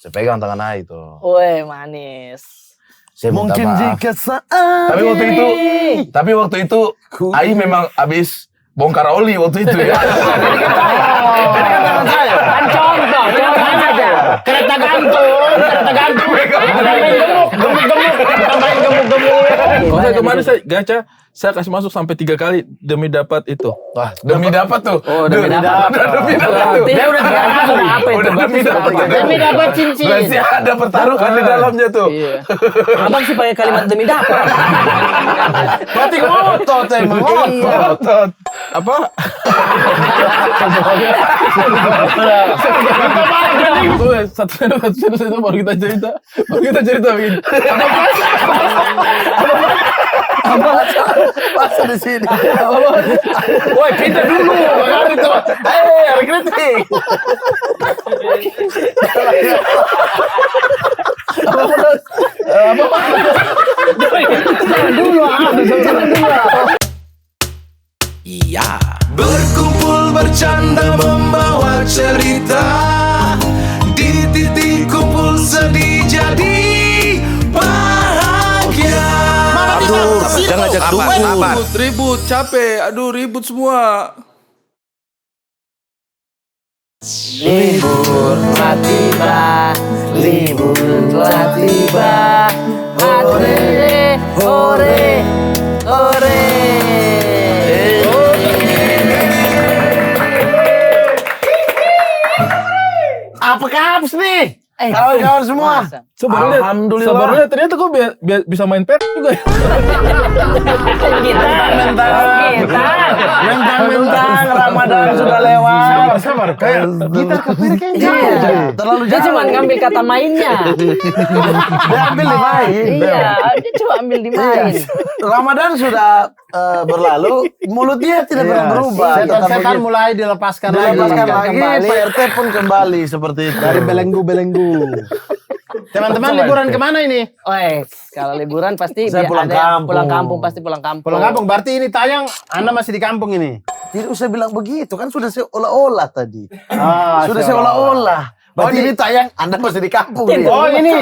Saya pegang tangan Ai itu. Woi, manis. Mungkin jika saat tapi waktu itu Ai memang abis bongkar oli waktu itu ya. Ini kan tangan saya. Kan contoh aja. Kereta gantung. Gemuk. Kalau kemarin saya gacha, saya kasih masuk sampai 3 kali demi dapat itu. Wah, demi dapat tuh. Oh, demi dapat. Dia udah masuk apa itu? Demi dapat cincin. Berarti ada pertaruhan di dalamnya tuh. Iya. Abang sih pakai kalimat demi dapat. Berarti ngotot emang ngotot. Apa? Satu baru kita cerita. Begini. Masa di sini. Woi, pindah dulu. Hari itu. Hari kritik. Iya. Berkumpul bercanda membawa cerita. Di titik kumpul sedih jadi bahagia. Aduh, jangan ajak dukun. Ribut, capek. Aduh, ribut semua. Libur telah tiba. Hore. Apa kabar nih? Kawan-kawan semua. Sebenarnya ternyata kok bisa main pet juga ya. Mentang-mentang Ramadan sudah lewat. Sabar. Kayak gitar kepir kayaknya. Terlalu Dia cuma ngambil kata mainnya. Dia ambil dimain. Iya, dia cuma ambil dimain. Ramadan sudah berlalu, mulut dia tidak pernah berubah. Setan-setan mulai dilepaskan lagi. Pak RT pun kembali seperti itu. Dari belenggu. Teman-teman liburan kemana ini? Kalau liburan pasti Saya pulang ada yang kampung. pulang kampung, pasti pulang kampung. Pulang kampung, berarti ini tayang Anda masih di kampung ini? Tidak usah bilang begitu, kan sudah seolah-olah tadi. Sudah seolah-olah. seolah-olah. Berarti ini tayang Anda masih di kampung. nih. Oh ini,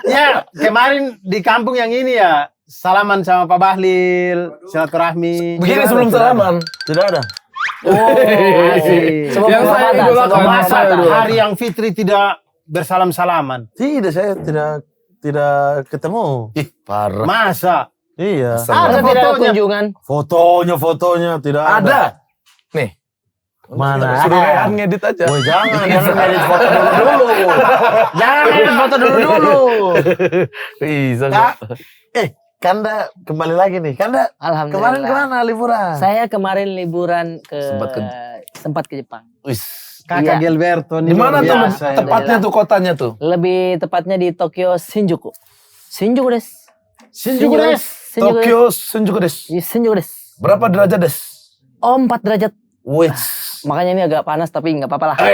ya kemarin di kampung yang ini ya, salaman sama Pak Bahlil, silaturahmi. Begini sebelum salaman. Tidak ada. Asik. Yang saya idolakan. Masa hari yang Fitri tidak bersalam-salaman? Tidak, saya tidak ketemu. Ih, parah. Masa? Iya. Ada tidak ada kunjungan? Fotonya tidak ada. Nih. Mana? Suruh Rehan ngedit aja. Woi, jangan edit foto dulu. Jangan edit foto dulu. Bisa. Kanda kembali lagi nih. Kanda Alhamdulillah. kemarin kemana liburan? Saya kemarin liburan sempat ke Jepang. Wis. Kakak Gilberto Di nih. mana tuh luar biasa ini. tepatnya tuh kotanya tuh? Lebih tepatnya di Tokyo Shinjuku. Shinjuku des. Tokyo Shinjuku des. Shinjuku des. Berapa derajat des? Oh, 4 derajat. Wih. Makanya ini agak panas tapi nggak apa-apa lah.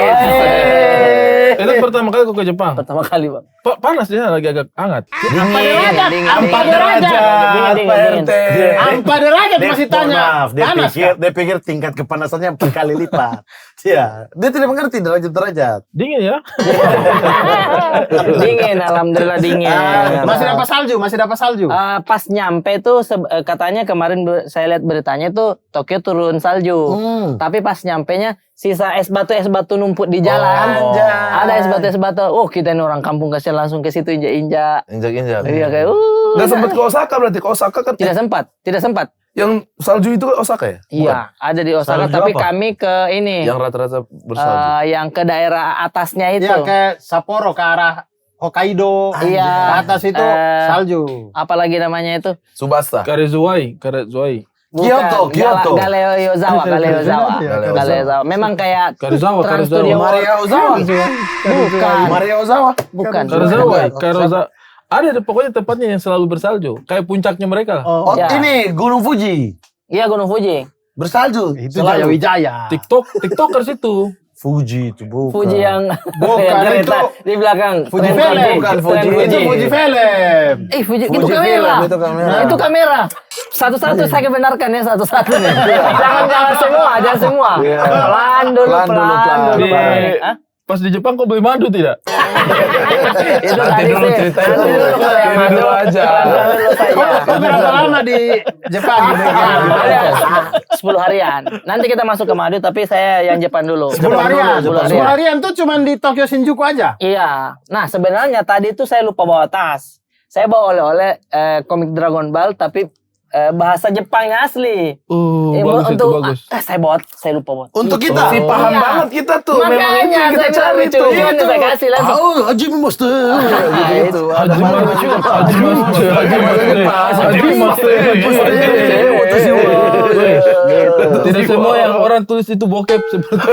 Itu pertama kali aku ke Jepang. Pertama kali, Bang. Panas dia lagi agak hangat. Dingin. 4 derajat. Dingin. Pak RT. 4 derajat masih tanya. Maaf, Panas dia pikir tingkat kepanasannya 4 kali lipat. Iya, dia tidak mengerti derajat-derajat. Dingin ya? Dingin, alhamdulillah dingin. Masih dapat salju? Pas nyampe tuh katanya kemarin saya lihat beritanya tuh Tokyo turun salju. Tapi pas nyampenya sisa es batu numpuk di jalan. Ada es batu. Oh, kita ini orang kampung kasih langsung ke situ injak-injak. Injak-injak. Iya kayak Nggak sempat ke Osaka berarti. Ke Osaka kan tidak sempat. yang salju itu kan Osaka ya? Iya, ada di Osaka Salju tapi apa? kami ke ini. Yang rata-rata bersalju. Yang ke daerah atasnya itu. Iya, kayak Sapporo ke arah Hokkaido. Iya. Ke atas itu salju. Apalagi namanya itu? Subasa. Karezuai. Bukan, Kyoto. Galeo Yozawa. Memang kayak Karuzawa. Trans Studio Maria Ozawa. Bukan. Maria Ozawa. Bukan. Karuzawa. Ada pokoknya tempatnya yang selalu bersalju. Kayak puncaknya mereka lah. Oh, Ya. ini Gunung Fuji. Iya, Gunung Fuji. Bersalju. Itu Jaya Wijaya. TikTokers itu. Fuji itu bukan. Fuji yang Bukan, yang kereta itu. di belakang. Fuji Tren film. Fuji. Bukan, Tren Fuji. Itu Fuji film. Fuji itu Fuji kamera. film, itu kamera. Itu kamera. Satu-satu saya benarkan ya, satu-satu nih. Jangan semua. Iya. Pelan dulu. Pelan dulu. Hah? pas di Jepang kau beli madu tidak? Itu Nanti tadi dulu sih. ceritanya. Nanti dulu kalau yang Ini madu. dulu aja. Dulu saja. Kau berapa lama di Jepang? Ada 10 harian. Nanti kita masuk ke madu, tapi saya yang Jepang dulu. 10 harian. 10 10 harian tuh cuma di Tokyo Shinjuku aja. Iya. Nah, sebenarnya tadi itu saya lupa bawa tas. Saya bawa oleh-oleh komik Dragon Ball, tapi bahasa Jepangnya asli. Oh, bagus itu bagus. Saya lupa bawa. Untuk kita. Si paham Iya. banget kita tuh. Memang itu Makanya yang kita saya cari bilang tuh. lucu. Ini saya kasih langsung. Oh, Haji Master. Gitu. Haji Master. Tidak semua yang orang tulis itu bokep seperti itu.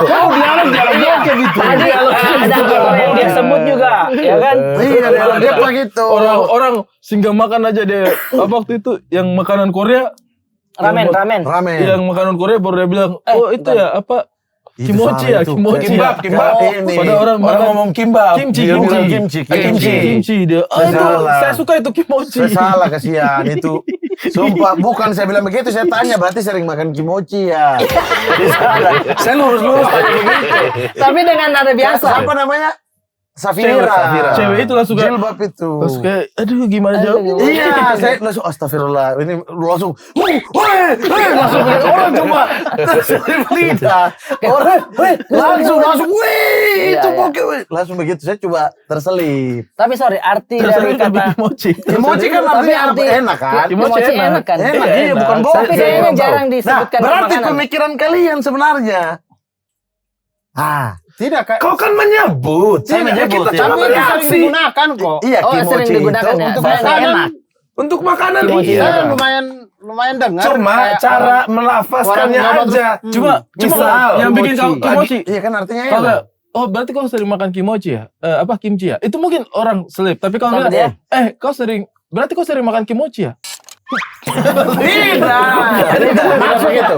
Kau dialog bokep itu. Tadi ada orang yang dia sebut juga, ya kan? Iya, dia begitu. Orang singgah makan aja dia apa waktu itu yang makanan Korea Ramen. Ramen. yang makanan Korea baru dia bilang oh itu ya apa Itu kimochi salah ya itu. kimochi Kimbab, ya. kimbab. Ini. Pada orang ngomong kimbab. kimchi Dia bilang kimchi dia itu Salah. saya suka itu kimochi. Saya salah kasihan itu. Sumpah, bukan saya bilang begitu, saya tanya berarti sering makan kimochi ya. Saya lurus-lurus tanya begitu. Tapi dengan nada biasa. Siapa namanya? Safira. Cewek itu langsung kayak Jilbab itu. langsung kayak aduh gimana jawabnya. Iya, saya langsung astagfirullah. Ini langsung, langsung orang coba lidah. Orang, langsung, wih, itu Iya, pokoknya, wih. Langsung begitu, saya coba terselip. Tapi sorry, arti Terus dari saya tapi kata kimochi. Kimochi kan Tapi artinya arti- enak kan? kimochi enak kan? Enak, iya, bukan Enak. bokep. Tapi kayaknya jarang Nah, disebutkan berarti makanan. pemikiran kalian sebenarnya. Tidak, Kak. Kau kan menyebut. Saya menyebut, Tapi ya. itu sering Reaksi. digunakan kok. Iya, Oh, sering kimochi digunakan itu ya? untuk Saya makanan nggak enak. Untuk makanan Kimochi. iya. Saya lumayan dengar. Cuma kayak cara orang- melafazkannya orang ngomong aja. terus, Cuma Misal, yang bikin kau kimochi. Iya kan artinya Kalau enak. oh berarti kau sering makan kimochi ya? Apa kimchi ya? Itu mungkin orang selip. Tapi kalau Tapi bilang, kau sering berarti kau sering makan kimochi ya? Maksud gitu.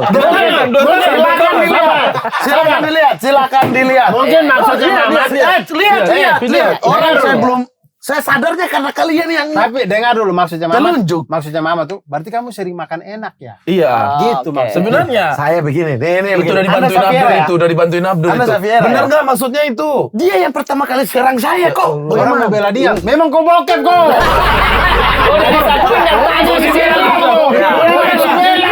Silakan dilihat. Mungkin maksudnya Mamat. Lihat. Orang saya belum, saya sadarnya karena kalian yang Tapi dengar dulu maksudnya Mama. telunjuk. Maksudnya Mama tuh, berarti kamu sering makan enak ya? Iya. Gitu oke. maksudnya. Sebenarnya Saya begini, nih Itu udah begini. dibantuin Anda Abdul Safiera ya? itu, udah dibantuin Abdul Anda itu. Safiera Benar ya? nggak maksudnya itu? Dia yang pertama kali serang saya kok. Orang mau bela dia. Memang kau bokep kok. Makanya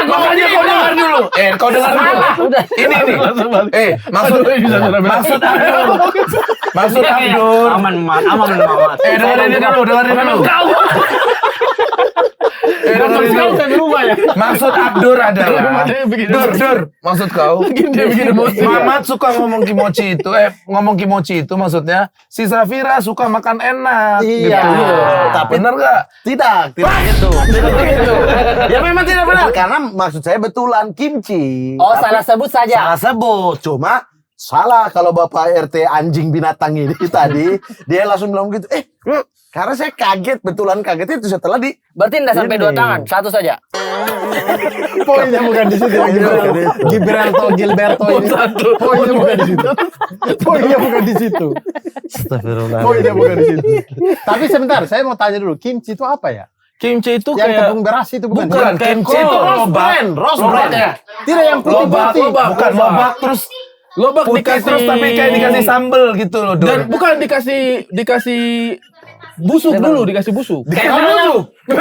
kau dengar dulu. Kau dengar dulu. Ini nih. Maksud Abdul. Maksud Abdul. Aman, Mamat. Dengerin dulu. Dengerin dulu. Maksud Abdur adalah Dur, maksud kau Mamat suka ngomong kimochi itu ngomong kimochi itu maksudnya si Safira suka makan enak Iya. gitu. Tapi Bener gak? tidak gitu. Tidak begitu. Ya memang tidak benar karena maksud saya betulan kimchi. Oh, Tapi salah sebut saja. salah sebut. Cuma salah kalau Bapak RT anjing binatang ini tadi dia langsung bilang gitu. Karena saya kaget, betulan kaget itu setelah di Berarti enggak sampai Ini. 2 tangan, satu saja. Poinnya bukan di situ. Gilberto ini. Poinnya bukan di situ. Poinnya bukan di situ. Astagfirullah. Poinnya bukan di situ. Tapi sebentar, saya mau tanya dulu, kimchi itu apa ya? kimchi itu Yang kayak tepung beras itu bukan? Bukan, kimchi itu lobak. Lobak ya. Tidak yang putih-putih. Bukan lobak terus lobak putih dikasih terus tapi kayak dikasih sambel gitu loh Dur. dan bukan dikasih busuk dulu, dikasih busuk. Kalau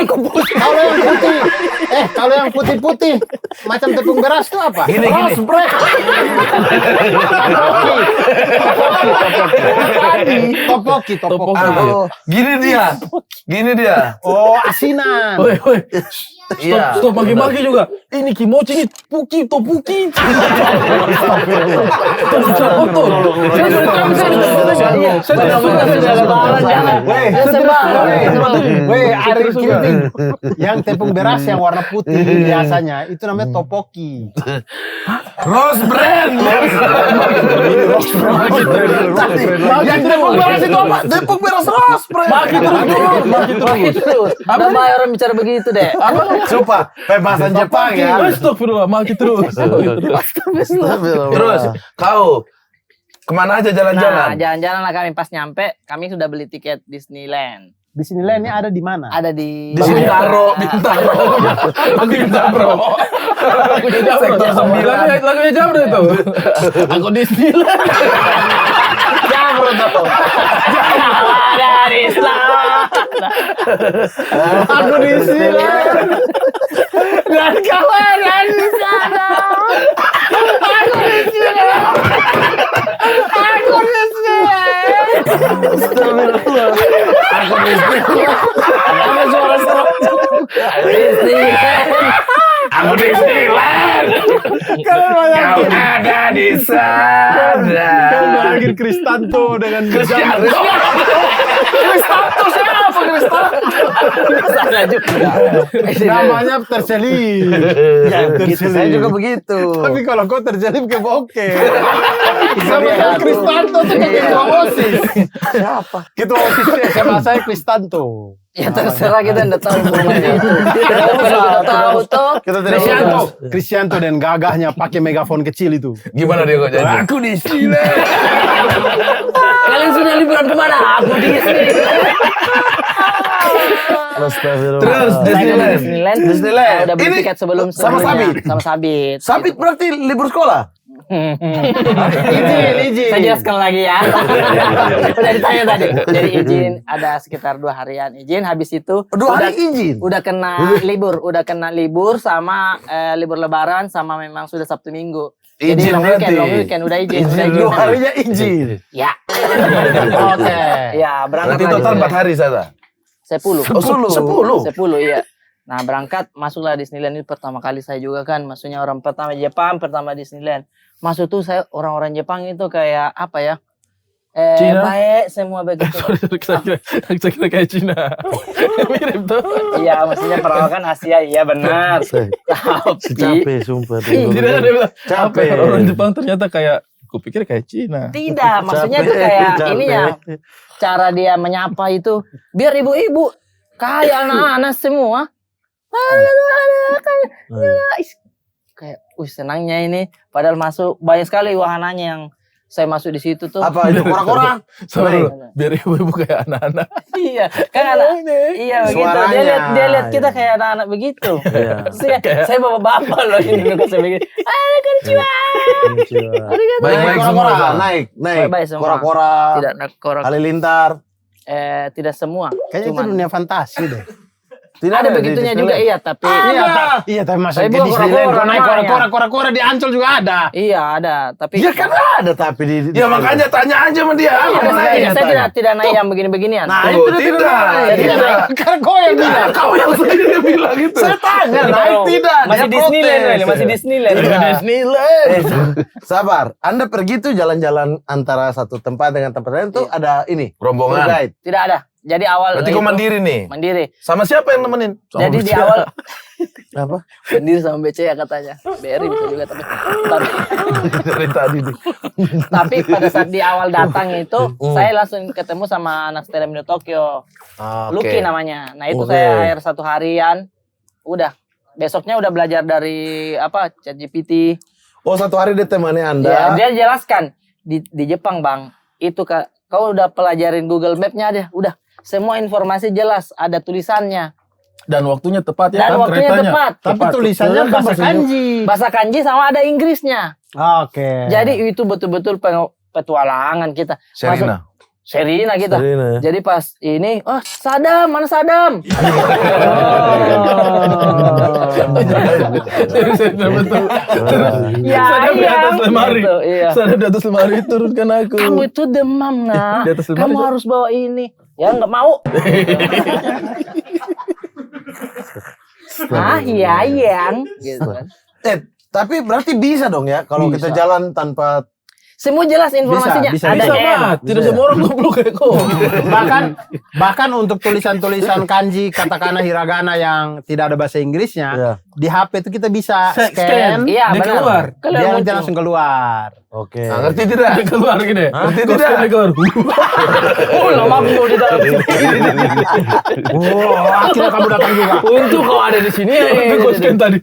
yang putih, kalau yang putih-putih macam tepung beras itu apa? Gini. Topoki. Gini dia. Oh, asinan. Woi. Iya. Stop maki-maki juga. Ini kimochi ini topuki. Saya kotor. Ari Kirting. Yang tepung beras yang warna putih biasanya itu namanya topoki. Rose brand. Yang tepung beras itu apa? Tepung beras ros, Maki terus. Ada banyak orang bicara begitu deh. Sumpah, pembahasan Jepang ya. Astagfirullah, maki terus. Terus kau kemana aja Nah, jalan-jalan? jalan-jalan lah kami pas nyampe, kami sudah beli tiket Disneyland. Disneyland ini ada di mana? Ada di Bintaro. Sektor 9. Lagunya Jamro itu. Aku Disneyland. Jamro tuh. Dari Islam. Aku di sini. Dan kawan di sana. Aku di sini. Aku di sini. Aku Disneyland. Apa suara serok? Disneyland. Aku Disneyland. Kau ada di sana. Bayangin Kristanto dengan Cristiano. Kristanto siapa Kristanto? Salah juga. namanya terselip. Gitu, saya juga begitu. Tapi kalau kau terselip ke bokeh. Sama kayak Kristanto tuh kayak ketua OSIS. Siapa? Ketua OSIS SMA saya Kristanto. Ya terserah kita nggak tahu informasi itu. Kita tahu tuh. Kita tidak Kristianto dan gagahnya pakai megafon kecil itu. Gimana dia kok jadi? Aku di sini. Kalian sudah liburan kemana? Aku di sini. Astagfirullah. Terus Disneyland. Disneyland. Udah beli Ini tiket sebelum sama sebelumnya. Sabit? Sama Sabit. Sabit berarti libur sekolah? Izin. Saya jelaskan lagi ya. Udah ditanya tadi. Jadi izin ada sekitar 2 harian izin. Habis itu 2 hari izin? udah kena libur sama libur lebaran sama memang sudah Sabtu Minggu. Jadi Izin long weekend udah izin. Udah izin. 2 harinya izin. Ya. Oke. Ya berangkat Berarti total 4 hari saja. 10. 10. 10 iya. Nah berangkat masuklah Disneyland itu pertama kali saya juga kan. Maksudnya orang pertama Jepang, pertama Disneyland. Masuk tuh saya orang-orang Jepang itu kayak apa ya? Cina? Baik semua begitu. Saya kira kayak Cina. Mirip tuh. Iya maksudnya perawakan Asia iya benar. Tapi Capek sumpah. Tidak ada bilang. Capek. Orang Jepang ternyata kayak, kupikir kayak Cina. tidak, maksudnya tuh kayak ini ya. Cara dia menyapa itu biar ibu-ibu kayak anak-anak semua. Kayak, senangnya ini. Padahal masuk banyak sekali wahananya yang saya masuk di situ tuh. Apa itu kora-kora? Sabar, biar ibu-ibu kayak anak-anak. Iya, kan anak. Iya begitu. Suaranya. Dia lihat kita kayak anak-anak begitu. Saya bapak-bapak loh ini dulu saya begini. Konnichiwa. Baik-baik semua. Kora-kora, Bang. naik. Baik-baik semua. Kora-kora, Tidak ada korok. halilintar. Tidak semua. Kayaknya itu dunia fantasi deh. Tidak Ada begitunya juga iya, tapi Iya, tapi masa Saya ke bilang Disneyland kora-kora kau naik namanya. kora-kora di Ancol juga ada. iya ada, tapi Ya kan ada tapi di Ya makanya tanya aja sama dia. Iya, Apa saya makanya? tidak naik yang begini-beginian. Nah, Oh, itu tidak. Tidak. Karena kau yang bilang. Kau yang sendiri bilang gitu. Saya tanya, naik Dong. tidak? Masih Dia Disneyland, protes. Weli, masih Disneyland. Disneyland. Sabar, Anda pergi tuh jalan-jalan antara satu tempat dengan tempat lain tuh ada ini. Rombongan. tour guide. Tidak ada. Jadi awal Berarti kau mandiri nih. Mandiri. Sama siapa yang nemenin? Jadi di awal Apa? mandiri sama BC ya katanya. BRI bisa juga tapi Dari tadi nih. tapi pada saat di awal datang itu saya langsung ketemu sama anak Stella Mino Tokyo. Lucky namanya. Nah itu Oke. saya hire 1 harian. Udah. Besoknya udah belajar dari apa ChatGPT. Oh, 1 hari dia temani Ya, Anda. dia jelaskan di Jepang bang. Itu kau udah pelajarin Google Map-nya deh. Udah. Semua informasi jelas. Ada tulisannya. Dan waktunya tepat ya Dan kan waktunya keretanya. tepat. Tapi tulisannya bahasa kanji. Bahasa kanji sama ada Inggrisnya. Oke. Jadi itu betul-betul petualangan kita. Serina. Serina kita. Serina, ya. Jadi pas ini, Sadam, mana Sadam? Betul. Ya, Sadam di atas lemari. Gitu, iya. Sadam di atas lemari, turunkan aku. Kamu itu demam, nah. Di atas lemari, Kamu Sa. harus bawa ini. Ya nggak mau. Iya, yang. Gitu kan. Tapi berarti bisa dong ya kalau kita jalan tanpa Semua jelas informasinya. Bisa, ada Bisa M. mah, tidak semua orang goblok kayak kau. bahkan untuk tulisan-tulisan kanji katakana hiragana yang tidak ada bahasa Inggrisnya Iya. di HP itu kita bisa scan. Iya, Dia benar. keluar. Dia nanti muncul. langsung keluar. Oke. Nah, ngerti tidak? Dia keluar gini. Ngerti Kau tidak? scan, dia keluar. Oh, lama mau di dalam sini. Wah, akhirnya kamu datang juga. Untuk kau ada di sini. Itu kau scan tadi.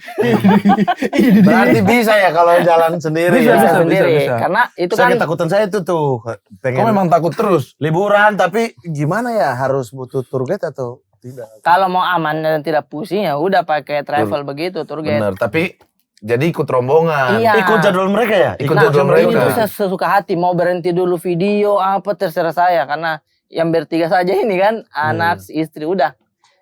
Berarti bisa ya kalau jalan sendiri Bisa, ya. Bisa sendiri. bisa. Karena itu Saya kan ketakutan saya itu tuh Kau pengen memang takut terus. liburan tapi gimana ya harus butuh tour guide atau tidak? kalau mau aman dan tidak pusing ya udah pakai travel begitu tour guide. Benar, tapi jadi ikut rombongan. Iya. Ikut jadwal mereka ya? Ikut Nah, jadwal ini mereka. tuh saya sesuka hati mau berhenti dulu video apa terserah saya karena yang bertiga saja ini kan anak istri udah.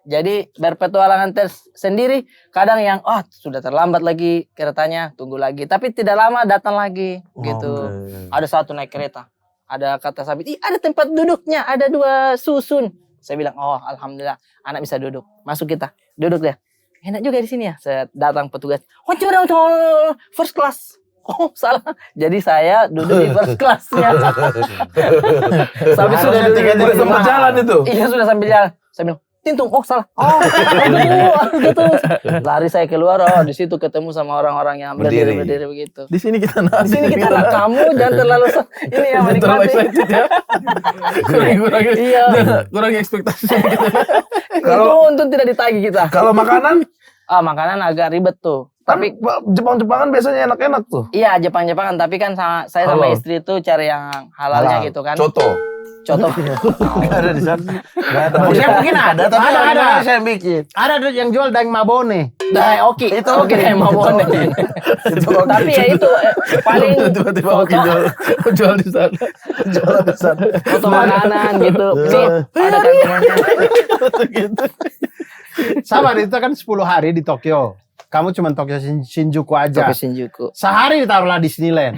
Jadi berpetualangan sendiri kadang yang sudah terlambat lagi keretanya tunggu lagi tapi tidak lama datang lagi gitu. Ada satu naik kereta ada kata Sabit ada tempat duduknya ada 2 susun. Saya bilang alhamdulillah anak bisa duduk masuk kita duduk deh. Enak juga di sini ya. Saya datang petugas. First class. Oh salah. Jadi saya duduk di first classnya. Sampai sudah duduk. Udah sempat jalan itu. Iya sudah sambil jalan. Saya bilang Tintung. Oh salah. Gitu. Lari saya keluar. Di situ ketemu sama orang-orang yang berdiri begitu. Di sini kita Di sini kita nak kamu jangan terlalu ini ya terlalu menikmati. excited ya. Iya. Kurang ekspektasi. Itu untuk tidak ditagih kita. Kalau makanan, Makanan agak ribet tuh. tapi Jepang-Jepangan biasanya enak-enak tuh. Iya Jepang-Jepangan tapi kan saya sama Halal. istri itu cari yang halalnya gitu kan. Coto. Contoh. Nggak ada di sana. Nggak ada. Maksudnya Mungkin ada, tapi Ada. saya bikin. Ada yang jual daging mabone. Nah, oke. Itu oke oke. mau boleh. Tapi ya itu paling Tiba-tiba oke jual di sana. Jualan di sana. foto makanan gitu. Nih, ada kantongnya. Sama itu kan 10 hari di Tokyo. Kamu cuma Tokyo Shinjuku aja. Tokyo Shinjuku. Sehari ditaruhlah Disneyland.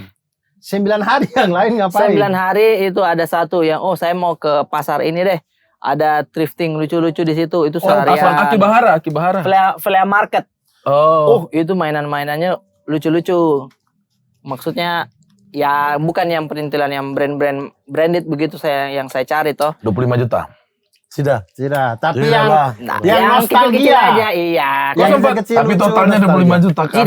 9 hari yang lain ngapain? 9 hari itu ada satu yang saya mau ke pasar ini deh. Ada thrifting lucu-lucu di situ. Itu Pasar seharian. Akibahara. Flea market. Oh. Itu mainan-mainannya lucu-lucu. Maksudnya ya bukan yang perintilan yang branded begitu yang saya cari toh. 25 juta. Sudah. Tidak, tapi Iyalah. yang kecil-kecil nostalgia aja iya. Yang sempat- kecil Tapi lucu, totalnya nostalgia. 25 juta kan?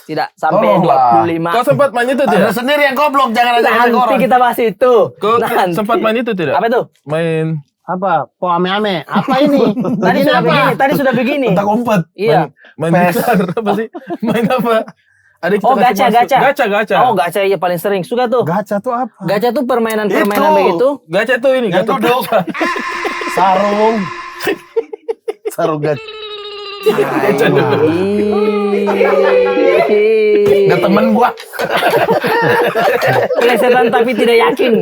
Tidak sampai Tolonglah. 25. Kau sempat main itu Ada tidak? sendiri yang goblok, jangan aja Nanti orang. kita bahas itu. Kau Nanti. sempat main itu tidak? Apa itu? Main Apa? Po ame-ame. Apa ini? Tadi Ini sudah apa? begini, tadi sudah begini. Entah kompet. Iya. main gitar apa sih? Main apa? Ada kita Oh, kasih gacha. masuk. Gacha. Oh, gacha iya paling sering. Suka tuh. Gacha tuh apa? Gacha tuh permainan-permainan Itu. begitu. Gacha tuh ini Yang gacha. duduk. Sarung. Sarung gacha. Ada temen gua. Plesetan tapi tidak yakin.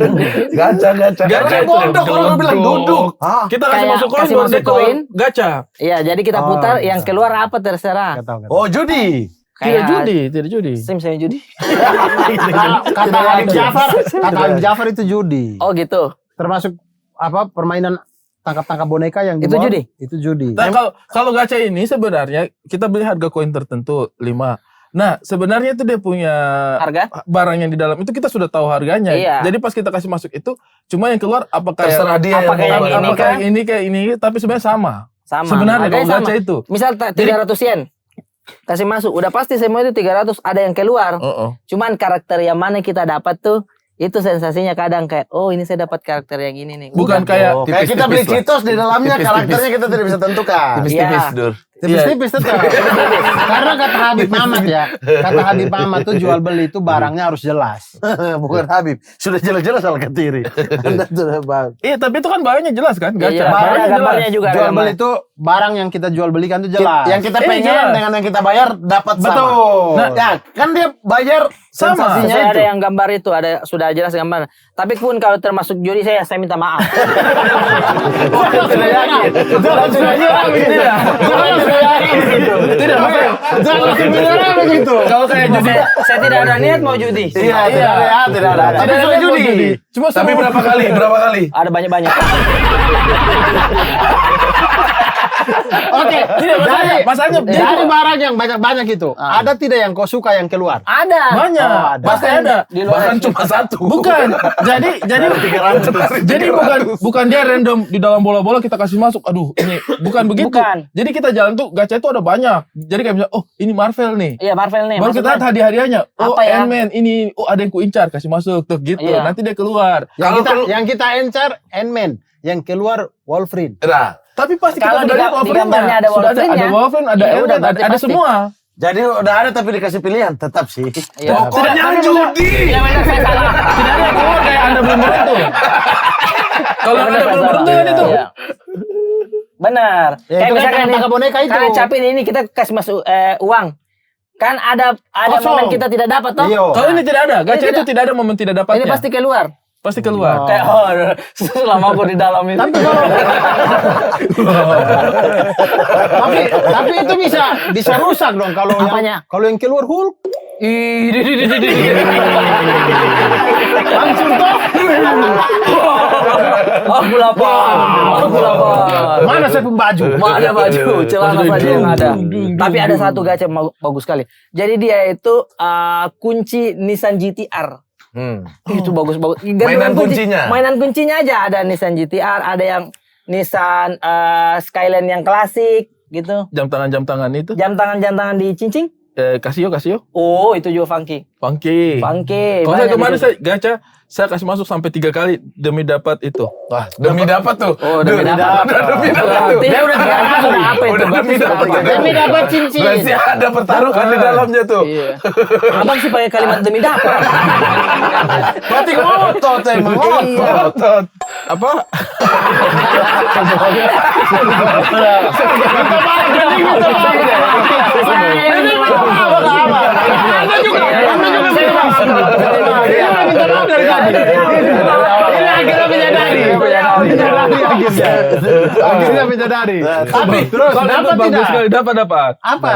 Gacha. Gacha itu Bodoh orang bilang duduk. Hah? Kita kasih Kayak masuk koin kasih buat masuk dekor koin. gacha. Iya, jadi kita putar yang keluar apa terserah. Nggak tahu. Oh, judi. Tidak judi. Sim saya judi. Kata Habib Jafar itu judi. Oh, gitu. Termasuk apa permainan tangkap-tangkap boneka yang di Itu mall, judi? Itu judi. Nah, kalau gacha ini sebenarnya kita beli harga koin tertentu 5. Nah, sebenarnya itu dia punya Harga? barang yang di dalam itu kita sudah tahu harganya. Iya. Jadi pas kita kasih masuk itu cuma yang keluar apa kayak Terserah dia apa kayak mau ini apa. kan? kayak ini tapi sebenarnya sama. Sama. Sebenarnya Harganya kalau sama. gacha itu. Misal 300 yen. Kasih masuk. Udah pasti semua itu 300. Ada yang keluar. Cuman karakter yang mana kita dapat tuh itu sensasinya kadang kayak ini saya dapat karakter yang ini nih. Bukan kayak Oh, kayak kita beli Tipis-tipis lah. Cheetos di dalamnya karakternya kita tidak bisa tentukan. Tipis-tipis, Iya. Dur. Tipis-tipis tetap. Karena kata Habib Mamat ya. Kata Habib Mamat tuh jual beli itu barangnya harus jelas. Bukan Habib. Sudah jelas-jelas salah ketiri. Anda sudah bang. Iya, tapi itu kan barangnya jelas kan? Gacha. Iya, Barangnya ada gambarnya jelas. juga. ada Jual gambar. beli itu barang yang kita jual belikan itu jelas. Yang kita Ini pengen jelas. dengan yang kita bayar dapat sama. Betul. Nah, ya, kan dia bayar Sama. sensasinya Saya itu. ada yang gambar itu, ada sudah jelas gambar. Tapi pun kalau termasuk juri saya minta maaf. Tidak, makanya. Jangan langsung menyerah begitu. Kalau kayak judi, Saya tidak ada niat mau judi. Iya, tidak ada. Tidak Tapi ada sudah judi. judi. Cuma Tapi semua- berapa kali? Ada banyak-banyak. Oke, Masalahnya dari barang yang banyak-banyak itu, ada tidak yang kau suka yang keluar? Ada. banyak. Oh, ada. Pasti ada. Di luar Bahkan cuma satu. Bukan. Jadi bukan dia random di dalam bola-bola kita kasih masuk. Aduh, ini bukan begitu. Bukan. Jadi kita jalan tuh gacha itu ada banyak. Jadi kayak misalnya, oh ini Marvel nih. Iya, Marvel nih. Baru kita lihat maksudnya. hadiah-hadiahnya. Oh, Apa ya? Ant-Man ini. Oh, ada yang kuincar, kasih masuk tuh gitu. Iya. Nanti dia keluar. Yang kita encar Ant-Man, yang keluar Wolverine. Nah, Tapi pasti Kalau kita sudah di lihat gambarnya Wolverine-nya. ada Sudah ada Wolverine-nya. Wolverine, ada Iya, udah, Ant-Man, berarti ada pasti. semua. Jadi udah ada tapi dikasih pilihan, tetap sih. Iya. pokoknya judi. Ya benar, saya salah. Tidak ada yang keluar kayak Anda belum beruntung. Kalau Anda belum beruntung kan itu. Iya. Benar. Ya, Kayak itu kan misalkan yang pakai boneka itu. Karena capek ini kita kasih masuk uang. Kan ada Kosong. momen kita tidak dapat toh. Iya. Kalau ini tidak ada, gacha Ini itu tidak ada momen tidak dapatnya. Ini pasti keluar. Pasti keluar. Kayak selama aku di dalam ini. Tapi kalau tapi itu bisa rusak dong kalau Apanya? yang keluar Hulk Ih, langsung toh. aku lapar. Mana saya pun baju? Mana baju, celana saja yang ada. Tapi ada satu gacha yang bagus sekali. Jadi dia itu kunci Nissan GTR. Itu bagus-bagus. Mainan kuncinya? Mainan kuncinya aja. Ada Nissan GTR, ada yang Nissan Skyline yang klasik gitu. Jam tangan itu. Jam tangan di cincin. Casio. Oh, itu juga funky. Funky. Funky. Kalau saya banyak kemarin di situ. saya gacha, saya kasih masuk sampai 3 kali demi dapat itu. Wah, demi dapat tuh. Oh, demi dapat. Demi dapat tuh. Dia udah tiga kali. Apa itu? Udah demi dapat. Demi dapat cincin. Berarti ada pertaruhan di dalamnya tuh. Iya. Abang sih pakai kalimat demi dapat. Berarti ngotot emang ngotot. Apa? Akhirnya menyadari. Tapi terus Kalau dapat bagus tidak? sekali, dapat. Apa?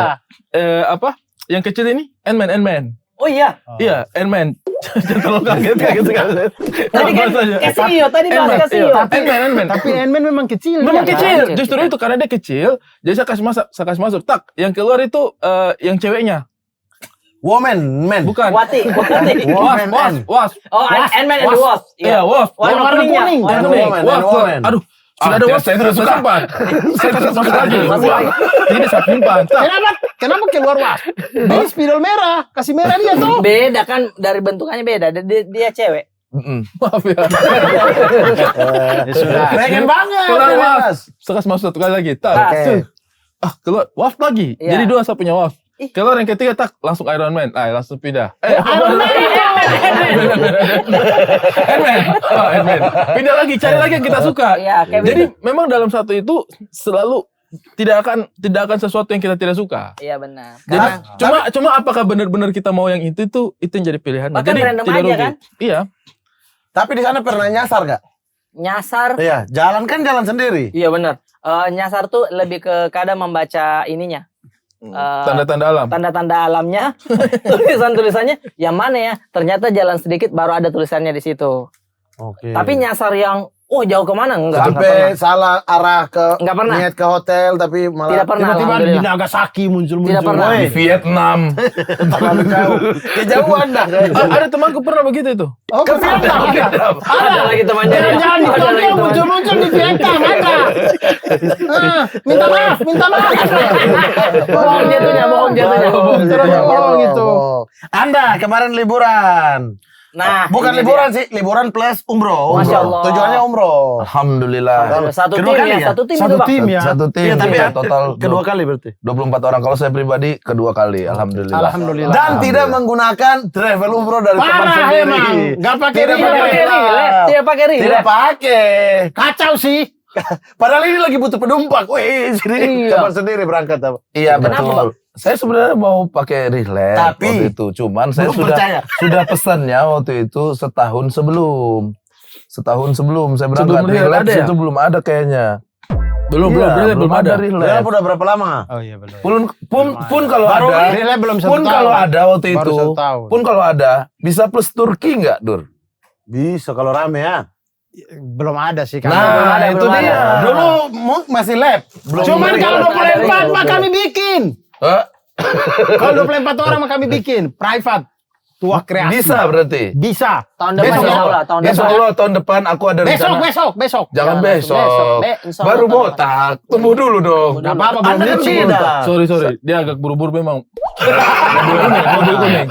Apa? Yang kecil ini Ant-Man. Oh iya. Iya, Ant-Man. Jangan terlalu kaget sekali. Tadi kan Casio, tadi bahas Casio. Ant-Man. Tapi Ant-Man memang kecil. Memang dia, kecil, kan? justru itu karena dia kecil, jadi saya kasih masuk. Tak, yang keluar itu yang ceweknya, Woman, man. bukan. Wati. Was. Oh, Ant-Man and the Wasp. Iya, Wasp. Warna Warna kuningnya. kuning. Warna And kuning. woman, Wasp. and woman. Aduh, sudah ada Wasp, saya tidak suka. simpan. Saya kasih masuk lagi. Masuk lagi. Ini saya simpan. Tak. Kenapa keluar Wasp? Dia spidol merah, kasih merah dia tuh. Beda kan, dari bentukannya beda. Dia cewek. Maaf ya. Pengen banget. Keluar ya, Wasp. Mas. Saya kasih masuk satu kali lagi. Tak. Oke. Keluar Wasp lagi. Iya. Jadi 2 saya punya Wasp. Keluar yang ketiga tak langsung Iron Man. Langsung pindah. Ant-Man. Pindah lagi, cari lagi yang kita suka. Iya, kayak Jadi memang dalam satu itu selalu tidak akan sesuatu yang kita tidak suka. Iya benar. Jadi Karena cuma apakah benar-benar kita mau yang itu yang jadi pilihan. Bahkan Jadi random tidak aja, rugi. kan? Iya. Tapi di sana pernah nyasar gak? nyasar. Iya, jalan kan jalan sendiri. Iya benar. Nyasar tuh lebih ke kadang membaca ininya. Tanda-tanda alam. Tanda-tanda alamnya, tulisannya yang mana ya? Ternyata jalan sedikit baru ada tulisannya di situ. Oke. Tapi nyasar yang jauh kemana? Enggak Sampai pernah. salah arah ke Enggak pernah. niat ke hotel tapi malah Tidak pernah. Tiba-tiba di Alhamdulillah. Nagasaki muncul-muncul. Tidak pernah. Di Vietnam. terlalu jauh. Kejauhan dah. Ada temanku pernah begitu itu. Oh, ke Vietnam. Ada lagi temannya. Jangan di Ada Tokyo lagi temannya. muncul-muncul di Vietnam ada. Minta maaf. Bohong jatuhnya. Oh gitu. Anda kemarin liburan. Nah, Bukan ini liburan sih, liburan plus umroh. Masya Allah. Tujuannya umroh. Alhamdulillah. dia. Satu Kedua tim kali ya, ya? satu tim Satu itu, Bang. tim ya. Satu tim. Iya, tapi ya, ya, total kedua kali berarti. 24 orang. Kalau saya pribadi kedua kali. Alhamdulillah. Alhamdulillah. Dan tidak menggunakan travel umroh dari teman Parah sendiri. emang. Gak pakai Tidak Tidak pakai pakai relay. relay. Tidak pakai relay. Tidak pakai. Kacau sih. Padahal ini lagi butuh penumpang. Wih, sini Iya. teman sendiri berangkat. Iya Kenapa, betul. Bang? Saya sebenarnya mau pakai relay Tapi waktu itu, cuman saya belum percaya. sudah pesannya waktu itu setahun sebelum saya berangkat. Sebelum relay Relay ada ya? itu belum ada kayaknya. Belum Iya, belum ada. relay. Relay udah berapa lama? Oh iya benar. Pun kalau Baru ada, relay belum satu pun tahun. kalau ada waktu Baru itu, satu tahun. pun kalau ada bisa plus Turki nggak, Dur? Bisa kalau rame ya. Belum ada sih. Nah, itu belum dia. ada. Dulu masih lab. Cuman kalau 24 mah kami bikin. Hah? Kalau 24 orang mah kami bikin private. Tua kreasi. Bisa berarti. Bisa. Tahun depan Besok, insya Allah, tahun Insya depan. Allah tahun depan aku ada rencana. Besok. Jangan Jangan besok. besok. Insya Allah Baru tahun depan. botak. Tunggu dulu dong. Gak apa-apa, belum Anda kan nyuci. beda. Sorry, dia agak buru-buru memang. Mobil kuning.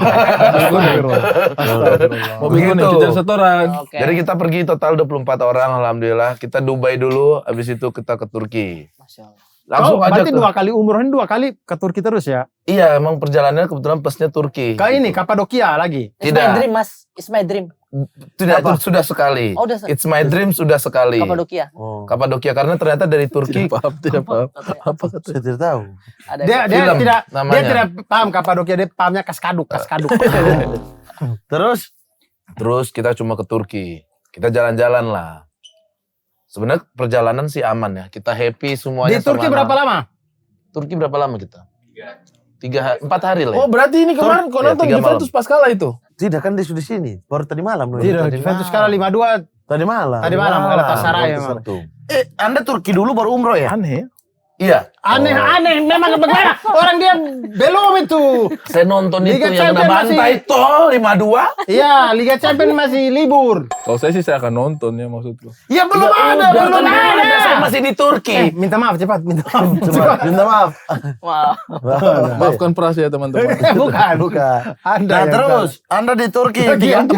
Mobil kuning, Begitu. kejar setoran. Oke. Jadi kita pergi total 24 orang, alhamdulillah. Kita Dubai dulu, habis itu kita ke Turki. Masya Allah. Langsung aja berarti tuh. 2 kali umroh, 2 kali ke Turki terus ya? Iya, emang perjalanannya kebetulan plusnya Turki. Ke ini, Kapadokia lagi. It's Tidak. my dream, Mas. It's my dream. Tidak, itu sudah sekali. Oh, udah It's my dream sudah sekali. Kapadokia. Oh. Kapadokia karena ternyata dari Turki. Tidak paham. Apa kata? Saya tidak tahu. Ada Dia Film tidak namanya. dia tidak paham Kapadokia, dia pahamnya kaskaduk. Terus kita cuma ke Turki. Kita jalan-jalan lah. Sebenarnya perjalanan sih aman ya. Kita happy semuanya. Di Turki sama berapa anak. lama? Turki berapa lama kita? 4 hari lah. Oh, berarti ini kemarin kau Iya, nonton 3 Juventus pas kalah itu. Tidak kan dia sudah sini. Baru tadi malam. loh. Tidak, Juventus kalah 5-2 Tadi malam. tadi malam Galatasaray memang. Tuh. Anda Turki dulu baru umroh ya? Aneh. Iya. Aneh, memang bagaimana? Orang dia belum itu. Saya nonton Liga itu yang kena Champions bantai masih- tol 5-2. Iya, Liga Champions masih libur. Kalau saya sih saya akan nonton ya maksudku. Ya belum ada, belum Belum ada. ada. Saya masih di Turki. Minta maaf cepat, minta maaf. Coba, minta maaf. Wow. Maafkan Pras ya teman-teman. Bukan. Bukan. Anda Nah yang terus, Anda di Turki 4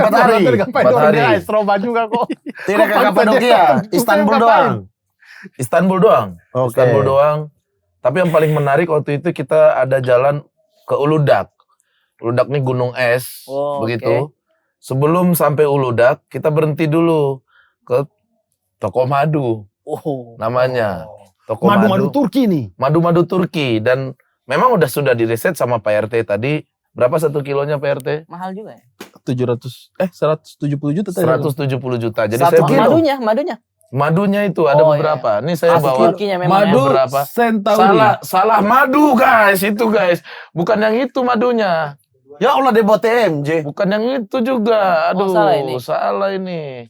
hari. Ngapain 4 orang hari. dia Estroba juga kok. Tidak ke Kok Kapadokia, pantai dia? Istanbul Ngapain? doang. Istanbul doang. Oke. Istanbul doang. Tapi yang paling menarik waktu itu kita ada jalan ke Uludag. Uludag nih gunung es, Oh, begitu. Sebelum sampai Uludag, kita berhenti dulu ke toko madu Oh. namanya. Toko Madu-madu Turki nih. Madu-madu Turki dan memang sudah direset sama Pak RT tadi. Berapa 1 kilonya Pak RT? Mahal juga ya. 170 juta tadi. 170 juta. Jadi Satu saya madunya. madunya itu ada Oh, beberapa. Ini saya Asli bawa Turkinya memang Madu berapa? Centauri. salah madu guys, itu guys. Bukan yang itu madunya. Ya Allah, dia bawa TMJ. Bukan yang itu juga. Aduh, Oh, salah ini.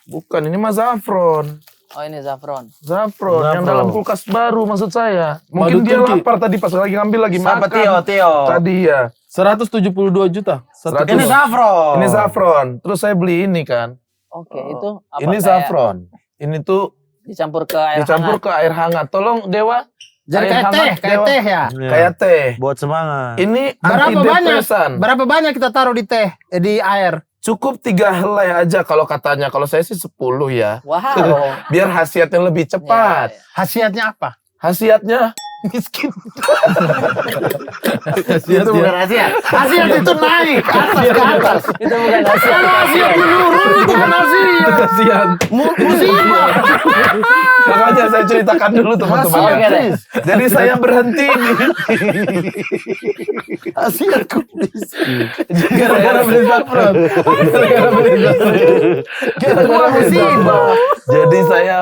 Bukan, ini mah Zafron. Oh, ini Zafron. Zafron yang Zafron. dalam kulkas baru maksud saya. Mungkin Madu dia Turki. lapar tadi pas lagi ngambil lagi Sama makan. Tio. Tadi ya. 172 juta. Satu 100. Ini kilo. Zafron. Ini Zafron. Terus saya beli ini kan. Oke, itu apa Ini kayak Zafron. Ini tuh dicampur ke air dicampur hangat. ke air hangat. Tolong Dewa. Jadi Air kayak hangat, teh Dewa. ya. Iya. Kayak teh. Buat semangat. Ini Berapa banyak? antidepresan. Berapa banyak kita taruh di teh, di air? Cukup 3 helai aja kalau katanya. Kalau saya sih 10 ya. Wow. Biar khasiatnya lebih cepat. Ya, ya. Khasiatnya apa? Khasiatnya miskin. Itu bukan rahasia. Khasiat itu naik ke atas ke atas. Itu bukan nasi. Khasiat menurun itu bukan khasiat. Kasihan. Musibah. Makanya saya ceritakan dulu teman-teman. Oke ya. deh. Jadi saya berhenti nih. Khasiat miskin. Gara-gara beli Zafron. Gara-gara beli Zafron. Gara-gara musibah. Jadi saya